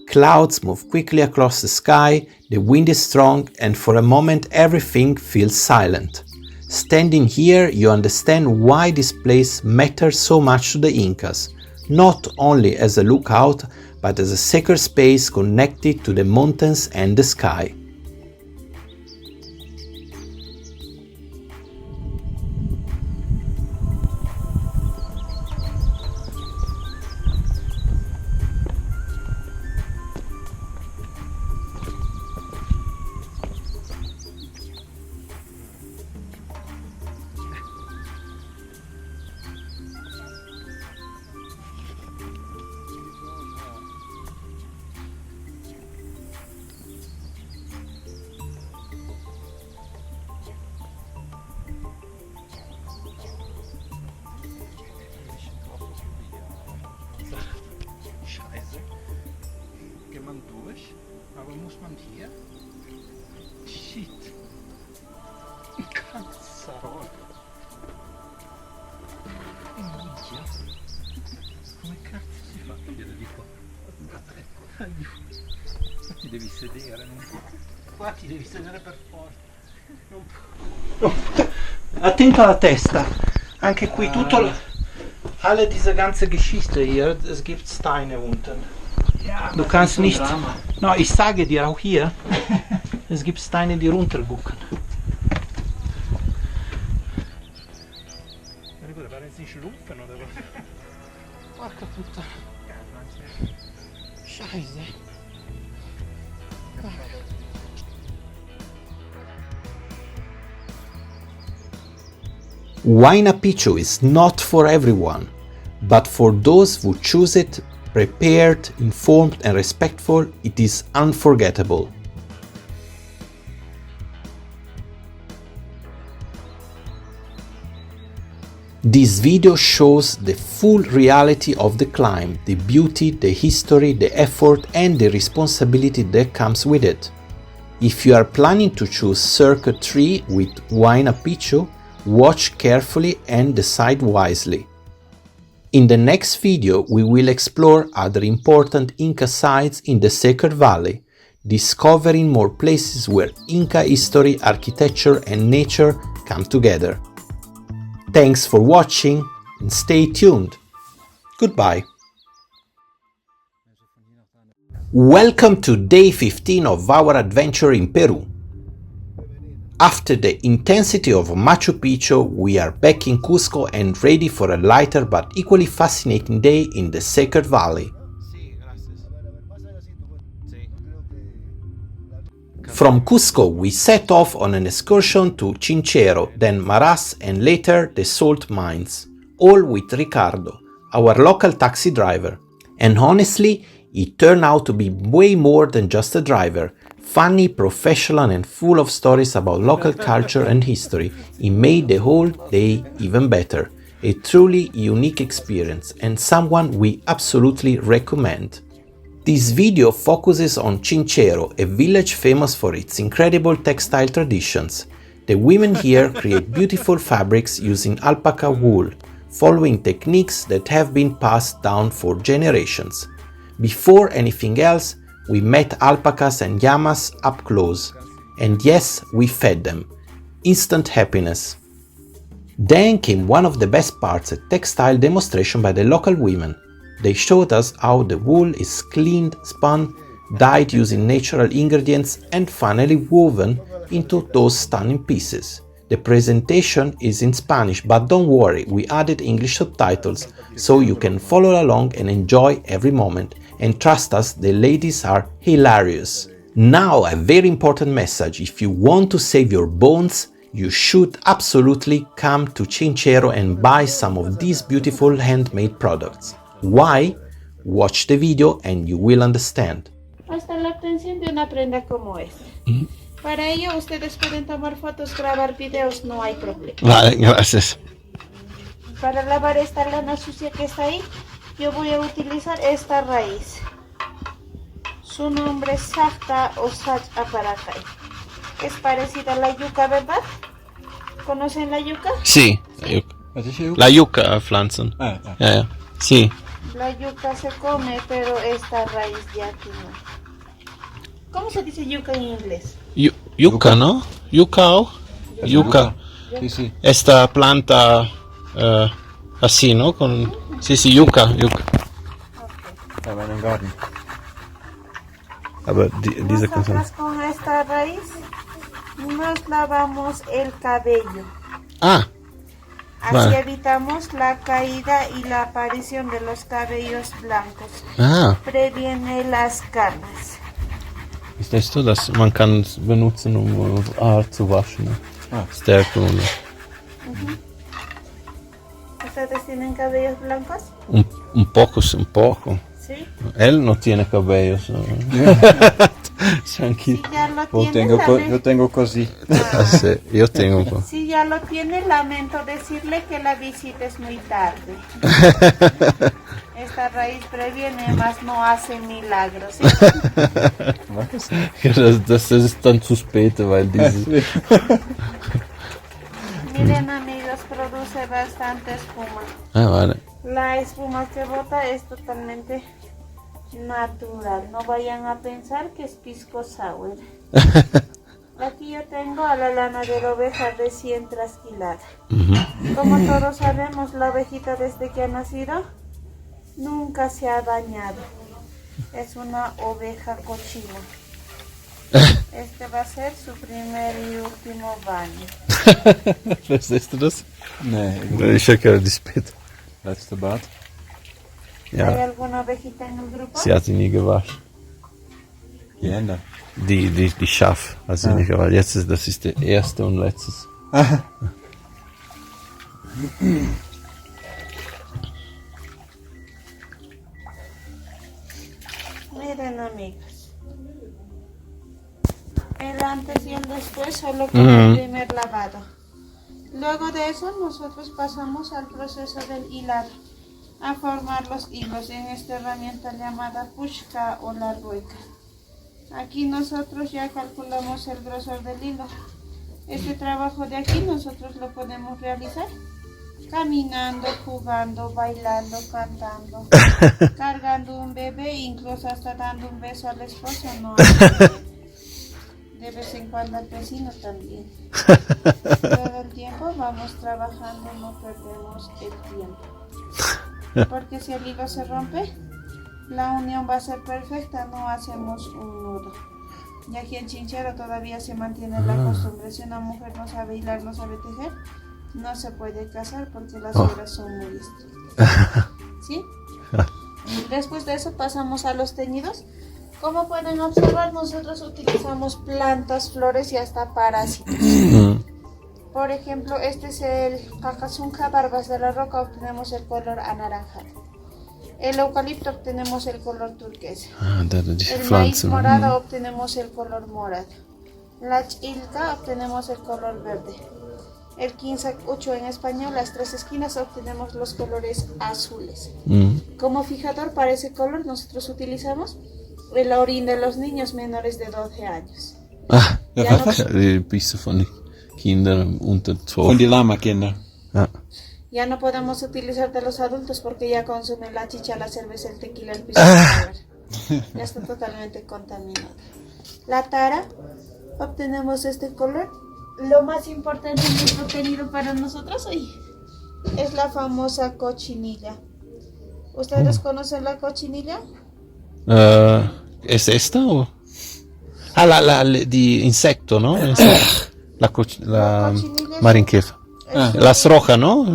Clouds move quickly across the sky, the wind is strong, and for a moment everything feels silent. Standing here, you understand why this place matters so much to the Incas, not only as a lookout, but as a sacred space connected to the mountains and the sky. Aber muss man hier? Shit. Cazzarola. Minchia. Come cazzo si fa a chiedere di qua? Qua ti devi sedere, non può. Qua ti devi sedere per forza. Non può. Attento alla testa. Anche qui tutto. Alle diese ganze Geschichte hier, es gibt Steine unten. Ja, du kannst nicht. No, ich sage dir auch hier, es gibt Steine, die runtergucken. Werden sie schlumpfen oder was? Porca puttana. Scheiße. Huayna Picchu is not for everyone, but for those who choose it prepared, informed and respectful, it is unforgettable. This video shows the full reality of the climb, the beauty, the history, the effort and the responsibility that comes with it. If you are planning to choose Circuit 3 with Huayna Picchu, watch carefully and decide wisely. In the next video, we will explore other important Inca sites in the Sacred Valley, discovering more places where Inca history, architecture and nature come together. Thanks for watching and stay tuned. Goodbye. Welcome to day 15 of our adventure in Peru. After the intensity of Machu Picchu, we are back in Cusco and ready for a lighter but equally fascinating day in the Sacred Valley. From Cusco, we set off on an excursion to Chinchero, then Maras and later the salt mines, all with Ricardo, our local taxi driver. And honestly, it turned out to be way more than just a driver. Funny, professional and full of stories about local culture and history. It made the whole day even better. A truly unique experience and someone we absolutely recommend. This video focuses on Chinchero, a village famous for its incredible textile traditions. The women here create beautiful fabrics using alpaca wool, following techniques that have been passed down for generations. Before anything else, we met alpacas and llamas up close. And yes, we fed them. Instant happiness. Then came one of the best parts, a textile demonstration by the local women. They showed us how the wool is cleaned, spun, dyed using natural ingredients and finally woven into those stunning pieces. The presentation is in Spanish, but don't worry, we added English subtitles so you can follow along and enjoy every moment. And trust us, the ladies are hilarious. Now, a very important message. If you want to save your bones, you should absolutely come to Chinchero and buy some of these beautiful handmade products. Why? Watch the video and you will understand. Hasta la obtención de una prenda como esta. Para ello ustedes pueden tomar fotos, grabar videos, no hay problema. Vale, gracias. Para lavar esta lana sucia que está ahí, yo voy a utilizar esta raíz. Su nombre es Sachta o Sach Aparacay. Es parecida a la yuca, ¿verdad? ¿Conocen la yuca? Sí, la yuca. La yuca pflanzen. Ja. Sí. La yuca se come, pero esta raíz ya aquí no. ¿Cómo se dice yuca en inglés? Yuca, ¿no? Yuca. Sí. Esta planta así, ¿no? Sí, yuca. Nosotros con esta raíz nos lavamos el cabello. Así evitamos la caída y la aparición de los cabellos blancos. Previene las canas. Ist das so, dass man kann es benutzen, um Haar zu waschen? Stärken. ¿Ustedes tienen cabellos blancos? Un poco. ¿Sí? Él no tiene cabellos. Si ya lo tiene, Yo tengo così. Sí, yo tengo un poco. Si ya lo tiene, lamento decirle que la visita es muy tarde. Esta raíz previene, más no hace milagros. ¿Sí? Das ist dann zu spät, weil diese... Miren amigos, produce bastante espuma. Vale. La espuma que bota es totalmente natural. No vayan a pensar que es pisco sour. Aquí yo tengo a la lana de la oveja recién trasquilada. Como todos sabemos, la ovejita desde que ha nacido nunca se ha bañado. Es una oveja cochina. Este va a ser su primer y último baño. Verstehst du das? Nee. Ich erkläre die später. Letzte Bad. ¿Hay alguna ovejita en el grupo? Sie hat sie nie gewaschen. Die Hände. Die Schaf hat sie nicht gewaschen. Das ist der erste und letztes. Miren amigos, el antes y el después solo con el primer lavado. Luego de eso nosotros pasamos al proceso del hilado, a formar los hilos en esta herramienta llamada pushka o la rueca. Aquí nosotros ya calculamos el grosor del hilo. Este trabajo de aquí nosotros lo podemos realizar caminando, jugando, bailando, cantando, cargando un bebé, incluso hasta dando un beso al esposo. No, de vez en cuando al vecino también. Todo el tiempo vamos trabajando, no perdemos el tiempo. Porque si el hilo se rompe, la unión va a ser perfecta, no hacemos un nudo. Y aquí en Chinchero todavía se mantiene la costumbre. Si una mujer no sabe hilar, no sabe tejer, no se puede casar porque las suegras son muy estrictas. ¿Sí? Después de eso pasamos a los teñidos. Como pueden observar, nosotros utilizamos plantas, flores y hasta parásitos. Por ejemplo, este es el cacazunca, barbas de la roca, obtenemos el color anaranjado. El eucalipto obtenemos el color turquesa. El maíz morado obtenemos el color morado. La chilca obtenemos el color verde. El quinzacucho en español, las tres esquinas, obtenemos los colores azules. Como fijador para ese color nosotros utilizamos el orín de los niños menores de 12 años. Kinder unter 12. Von die Lama-Kinder. Ja. Ya no podemos utilizar de los adultos porque ya consumen la chicha, la cerveza, el tequila, el pisco. Ya está totalmente contaminado. La tara, obtenemos este color. Lo más importante en nuestro tenido para nosotros hoy es la famosa cochinilla. ¿Ustedes conocen la cochinilla? ¿Es esta o? La di insecto, ¿no? La cochinilla marienkäfer. Las rojas, ¿no?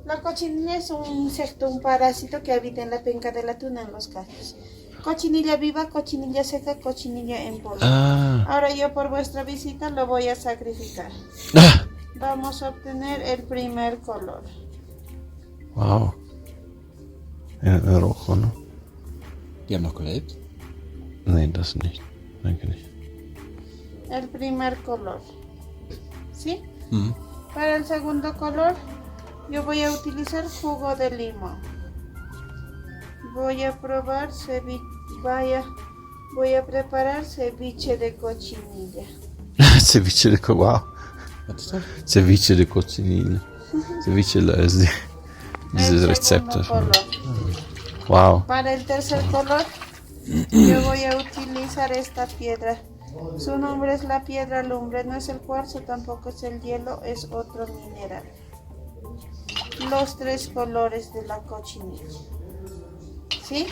La cochinilla es un insecto, un parásito que habita en la penca de la tuna en los cayos. Cochinilla viva, cochinilla seca, cochinilla en polvo. Ahora yo por vuestra visita lo voy a sacrificar. Vamos a obtener el primer color. Wow. El rojo, ¿no? Die haben noch gelebt? Nee, das nicht. Danke nicht. El primer color. ¿Sí? Para el segundo color, yo voy a utilizar jugo de limón. Voy a probar ceviche. Voy a preparar ceviche de cochinilla. Ceviche de wow. Ceviche de cochinilla. Ceviche es dieses Rezept. Wow. Para el tercer color, yo voy a utilizar esta piedra. Su nombre es la piedra lumbre, no es el cuarzo, tampoco es el hielo, es otro mineral. Los tres colores de la cochinilla. ¿Sí?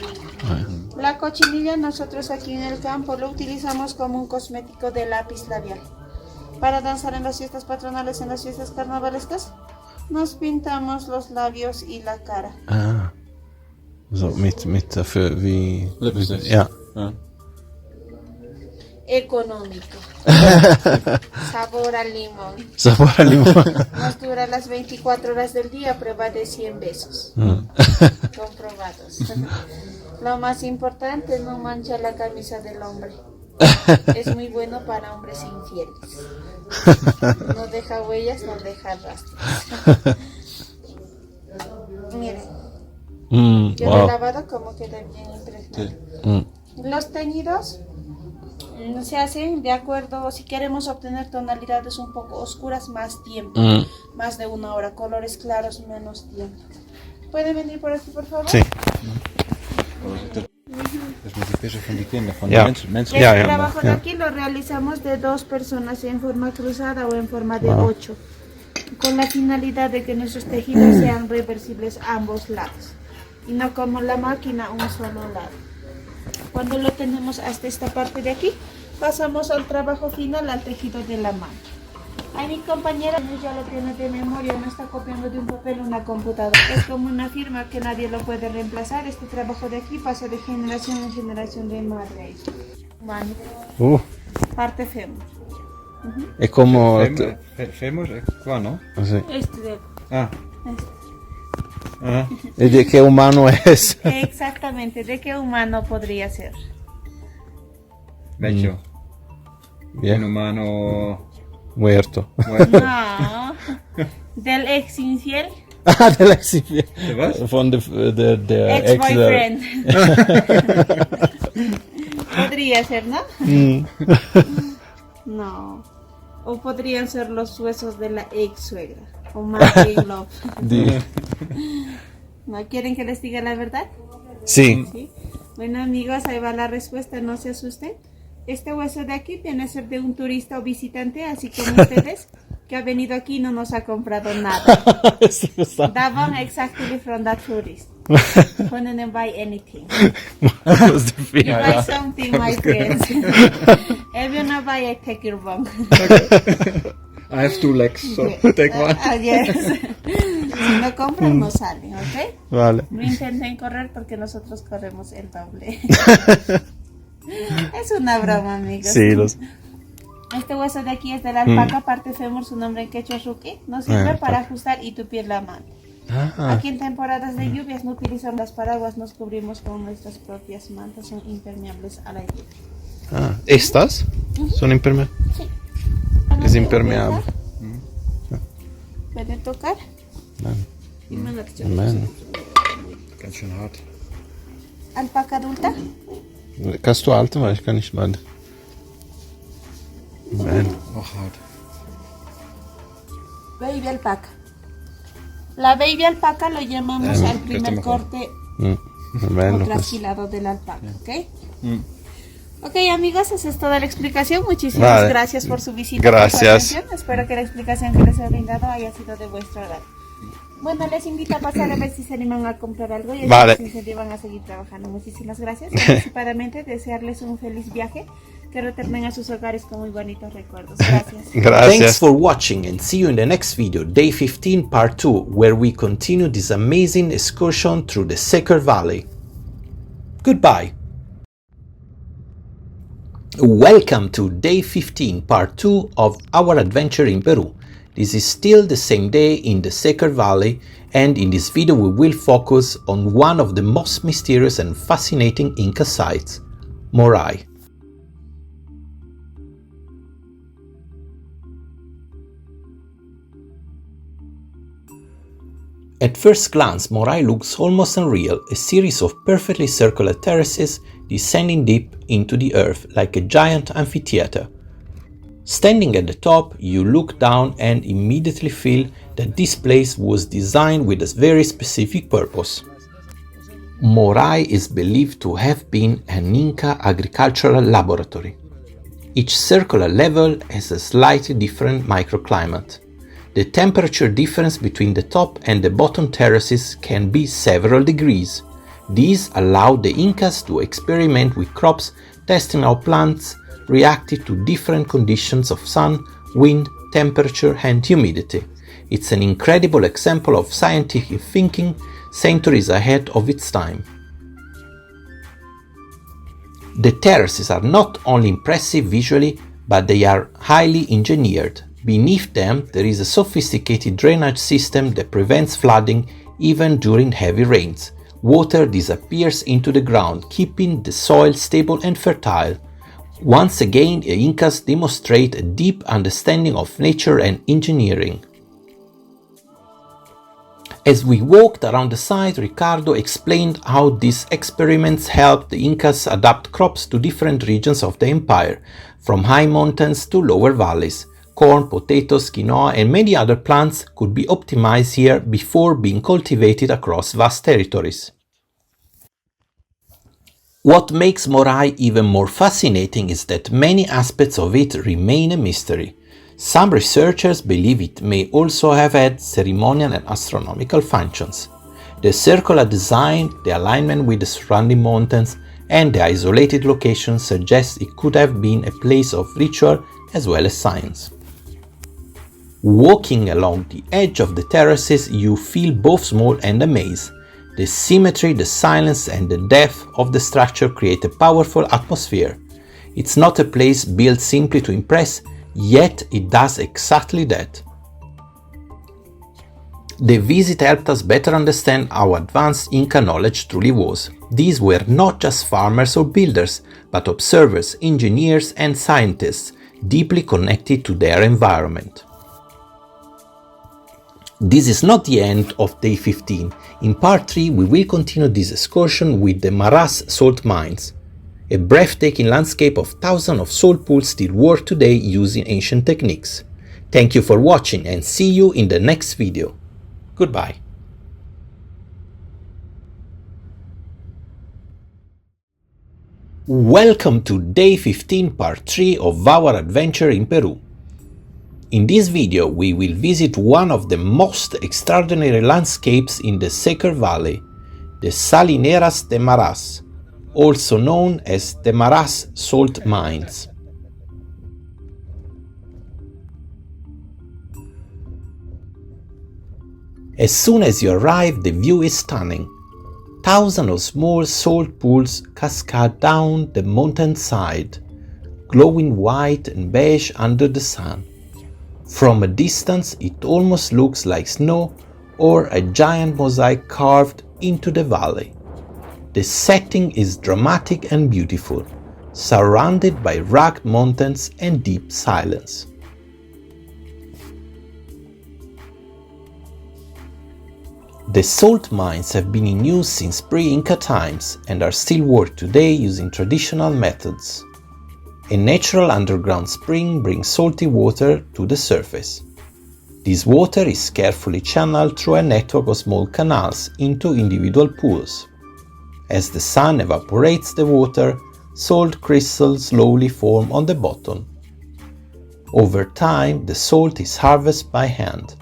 La cochinilla nosotros aquí en el campo lo utilizamos como un cosmético de lápiz labial. Para danzar en las fiestas patronales, en las fiestas carnavalescas, nos pintamos los labios y la cara. So mit dafür wie... Ja. Económico. Sabor a limón. Sabor a limón. Nos dura las 24 horas del día, prueba de 100 besos. Comprobados. Lo más importante, no mancha la camisa del hombre. Es muy bueno para hombres infieles. No deja huellas, no deja rastros. Miren. Yo lo he lavado como queda bien impregnado. Los teñidos se hacen de acuerdo, si queremos obtener tonalidades un poco oscuras, más tiempo, más de 1 hora, colores claros, menos tiempo. ¿Pueden venir por aquí, por favor? Sí. El trabajo de aquí lo realizamos de 2 personas en forma cruzada o en forma de 8, con la finalidad de que nuestros tejidos sean reversibles a ambos lados, y no como la máquina, un solo lado. Cuando lo tenemos hasta esta parte de aquí, pasamos al trabajo final, al tejido de la mano. Ahí mi compañera ya lo tiene de memoria, no está copiando de un papel una computadora. Es como una firma que nadie lo puede reemplazar. Este trabajo de aquí pasa de generación en generación de madre a hija. Mano. Parte fémur. Es como... Fémur, qua, ¿no? Este de aquí. ¿De qué humano es? Exactamente, ¿de qué humano podría ser? Vecchio. Bien. Un humano... Muerto. No. ¿Del ex infiel? Del ex infiel. ¿De was? Von der Ex-boyfriend. Podría ser, ¿no? No. O podrían ser los huesos de la ex suegra. O Mother in Love. ¿No quieren que les diga la verdad? Sí. Bueno, amigos, ahí va la respuesta, no se asusten. Este hueso de aquí viene a ser de un turista o visitante, así como ustedes, que ha venido aquí y no nos ha comprado nada. That one exactly from that tourist. Couldn't buy anything. You buy something, my friends. If you not buy, I take your bone. I have 2 legs, so take one. Yes. Si no compran, no salen, ¿ok? Vale. No intenten correr porque nosotros corremos el doble. Es una broma, amigos. Sí, Este hueso de aquí es de la alpaca, parte fémur, su nombre en quechua es ruqui. Nos sirve para ajustar y tupir la mano. Aquí en temporadas de lluvias no utilizamos las paraguas, nos cubrimos con nuestras propias mantas, son impermeables a la lluvia. ¿Estas? ¿Son impermeables? Sí. Es impermeable. ¿Pueden tocar? Ganz schön hart. ¿Alpaca adulta? Kannst du alte, weil ich kann nicht beide. Man. Auch hart. Baby alpaca. La baby alpaca lo llamamos al primer corte o trasquilado de la alpaca, ¿ok? Ok, amigos, esa es toda la explicación. Muchísimas gracias por su visita. Gracias. Espero que la explicación que les he brindado haya sido de vuestro agrado. Bueno, les invito a pasar a ver si se animan a comprar algo y si se animan a seguir trabajando. Muchísimas gracias. Anticipadamente, desearles un feliz viaje, que retornen a sus hogares con muy bonitos recuerdos. Gracias. Thanks for watching and see you in the next video, Day 15 Part 2, where we continue this amazing excursion through the Secar Valley. Goodbye. Welcome to Day 15 Part 2 of our adventure in Peru. This is still the same day in the Secar Valley, and in this video we will focus on one of the most mysterious and fascinating Inca sites, Moray. At first glance, Moray looks almost unreal, a series of perfectly circular terraces descending deep into the earth like a giant amphitheater. Standing at the top, you look down and immediately feel that this place was designed with a very specific purpose. Moray is believed to have been an Inca agricultural laboratory. Each circular level has a slightly different microclimate. The temperature difference between the top and the bottom terraces can be several degrees. These allowed the Incas to experiment with crops, testing how plants reacted to different conditions of sun, wind, temperature and humidity. It's an incredible example of scientific thinking centuries ahead of its time. The terraces are not only impressive visually, but they are highly engineered. Beneath them, there is a sophisticated drainage system that prevents flooding even during heavy rains. Water disappears into the ground, keeping the soil stable and fertile. Once again, the Incas demonstrate a deep understanding of nature and engineering. As we walked around the site, Ricardo explained how these experiments helped the Incas adapt crops to different regions of the empire, from high mountains to lower valleys. Corn, potatoes, quinoa and many other plants could be optimized here before being cultivated across vast territories. What makes Moray even more fascinating is that many aspects of it remain a mystery. Some researchers believe it may also have had ceremonial and astronomical functions. The circular design, the alignment with the surrounding mountains, and the isolated location suggest it could have been a place of ritual as well as science. Walking along the edge of the terraces, you feel both small and amazed. The symmetry, the silence and the depth of the structure create a powerful atmosphere. It's not a place built simply to impress, yet it does exactly that. The visit helped us better understand how advanced Inca knowledge truly was. These were not just farmers or builders, but observers, engineers and scientists, deeply connected to their environment. This is not the end of Day 15. In Part 3 we will continue this excursion with the Maras salt mines, a breathtaking landscape of thousands of salt pools still worked today using ancient techniques. Thank you for watching and see you in the next video. Goodbye. Welcome to Day 15 Part 3 of our adventure in Peru. In this video we will visit one of the most extraordinary landscapes in the Secar Valley, the Salineras de Maras, also known as the Maras salt mines. As soon as you arrive, the view is stunning. Thousands of small salt pools cascade down the mountainside, glowing white and beige under the sun. From a distance, it almost looks like snow or a giant mosaic carved into the valley. The setting is dramatic and beautiful, surrounded by rugged mountains and deep silence. The salt mines have been in use since pre-Inca times and are still worked today using traditional methods. A natural underground spring brings salty water to the surface. This water is carefully channeled through a network of small canals into individual pools. As the sun evaporates the water, salt crystals slowly form on the bottom. Over time, the salt is harvested by hand.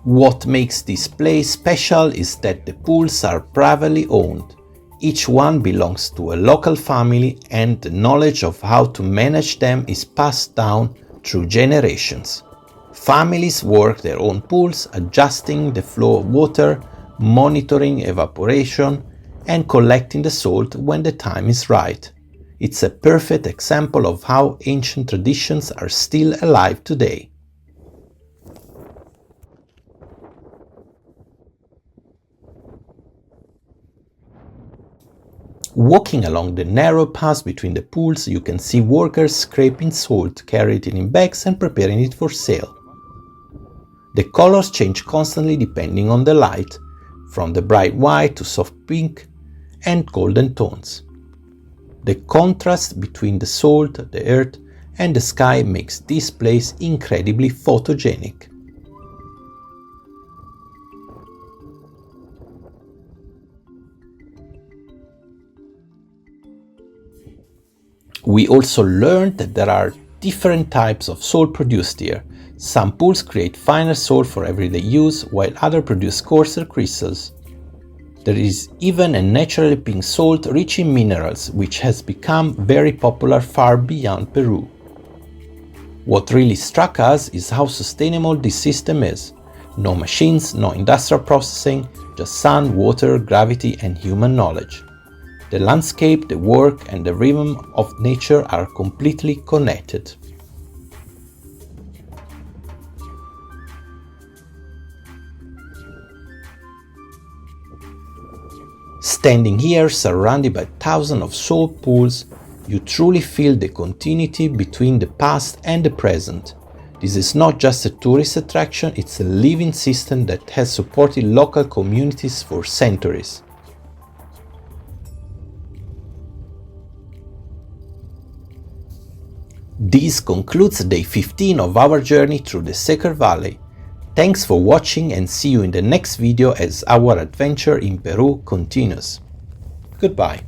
What makes this place special is that the pools are privately owned. Each one belongs to a local family, and the knowledge of how to manage them is passed down through generations. Families work their own pools, adjusting the flow of water, monitoring evaporation, and collecting the salt when the time is right. It's a perfect example of how ancient traditions are still alive today. Walking along the narrow paths between the pools, you can see workers scraping salt, carrying it in bags and preparing it for sale. The colors change constantly depending on the light, from the bright white to soft pink and golden tones. The contrast between the salt, the earth, and the sky makes this place incredibly photogenic. We also learned that there are different types of salt produced here. Some pools create finer salt for everyday use, while others produce coarser crystals. There is even a naturally pink salt rich in minerals, which has become very popular far beyond Peru. What really struck us is how sustainable this system is. No machines, no industrial processing, just sun, water, gravity, and human knowledge. The landscape, the work, and the rhythm of nature are completely connected. Standing here, surrounded by thousands of salt pools, you truly feel the continuity between the past and the present. This is not just a tourist attraction, it's a living system that has supported local communities for centuries. This concludes day 15 of our journey through the Sacred Valley. Thanks for watching and see you in the next video as our adventure in Peru continues. Goodbye.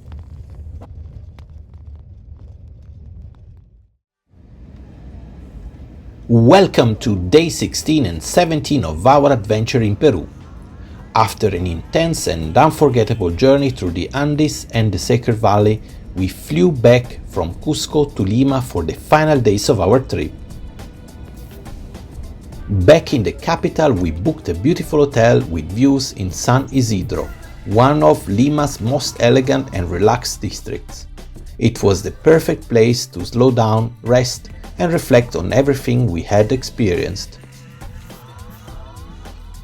Welcome to day 16 and 17 of our adventure in Peru. After an intense and unforgettable journey through the Andes and the Sacred Valley, we flew back from Cusco to Lima for the final days of our trip. Back in the capital, we booked a beautiful hotel with views in San Isidro, one of Lima's most elegant and relaxed districts. It was the perfect place to slow down, rest, and reflect on everything we had experienced.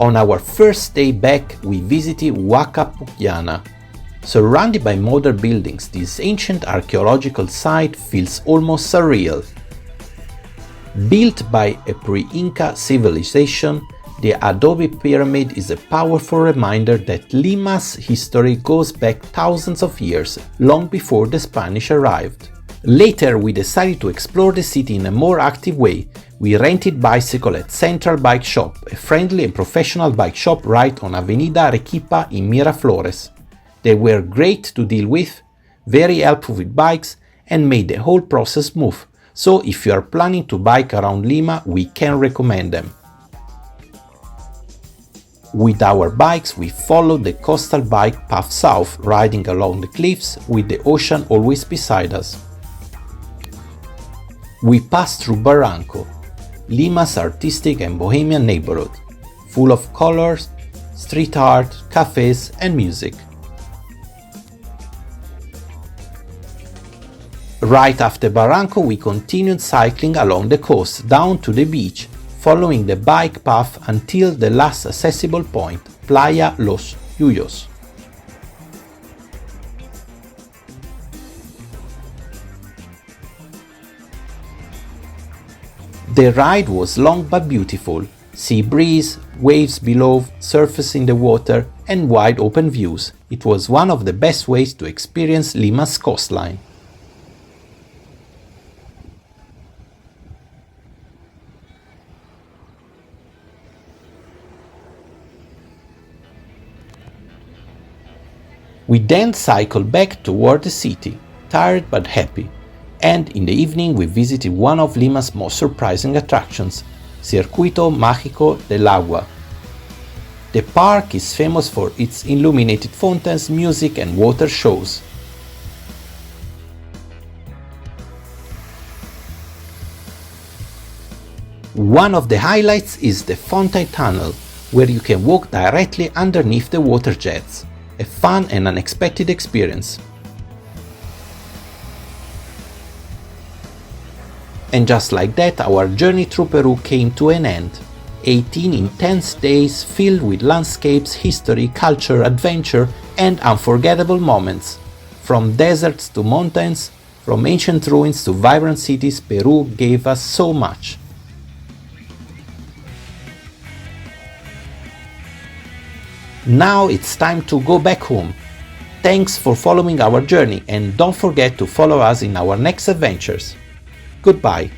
On our first day back, we visited HUACACHINA. Surrounded by modern buildings, this ancient archaeological site feels almost surreal. Built by a pre-Inca civilization, the adobe pyramid is a powerful reminder that Lima's history goes back thousands of years, long before the Spanish arrived. Later, we decided to explore the city in a more active way. We rented bicycles at Central Bike Shop, a friendly and professional bike shop right on Avenida Arequipa in Miraflores. They were great to deal with, very helpful with bikes, and made the whole process smooth, so if you are planning to bike around Lima, we can recommend them. With our bikes, we followed the coastal bike path south, riding along the cliffs with the ocean always beside us. We passed through Barranco, Lima's artistic and bohemian neighborhood, full of colors, street art, cafes, and music. Right after Barranco, we continued cycling along the coast down to the beach, following the bike path until the last accessible point, Playa Los Yuyos. The ride was long but beautiful. Sea breeze, waves below, surface in the water, and wide open views. It was one of the best ways to experience Lima's coastline. We then cycled back toward the city, tired but happy, and in the evening we visited one of Lima's most surprising attractions, Circuito Mágico del Agua. The park is famous for its illuminated fountains, music and water shows. One of the highlights is the Fountain Tunnel, where you can walk directly underneath the water jets, a fun and unexpected experience. And just like that, our journey through Peru came to an end. 18 intense days filled with landscapes, history, culture, adventure and unforgettable moments. From deserts to mountains, from ancient ruins to vibrant cities, Peru gave us so much. Now it's time to go back home. Thanks for following our journey and don't forget to follow us in our next adventures. Goodbye.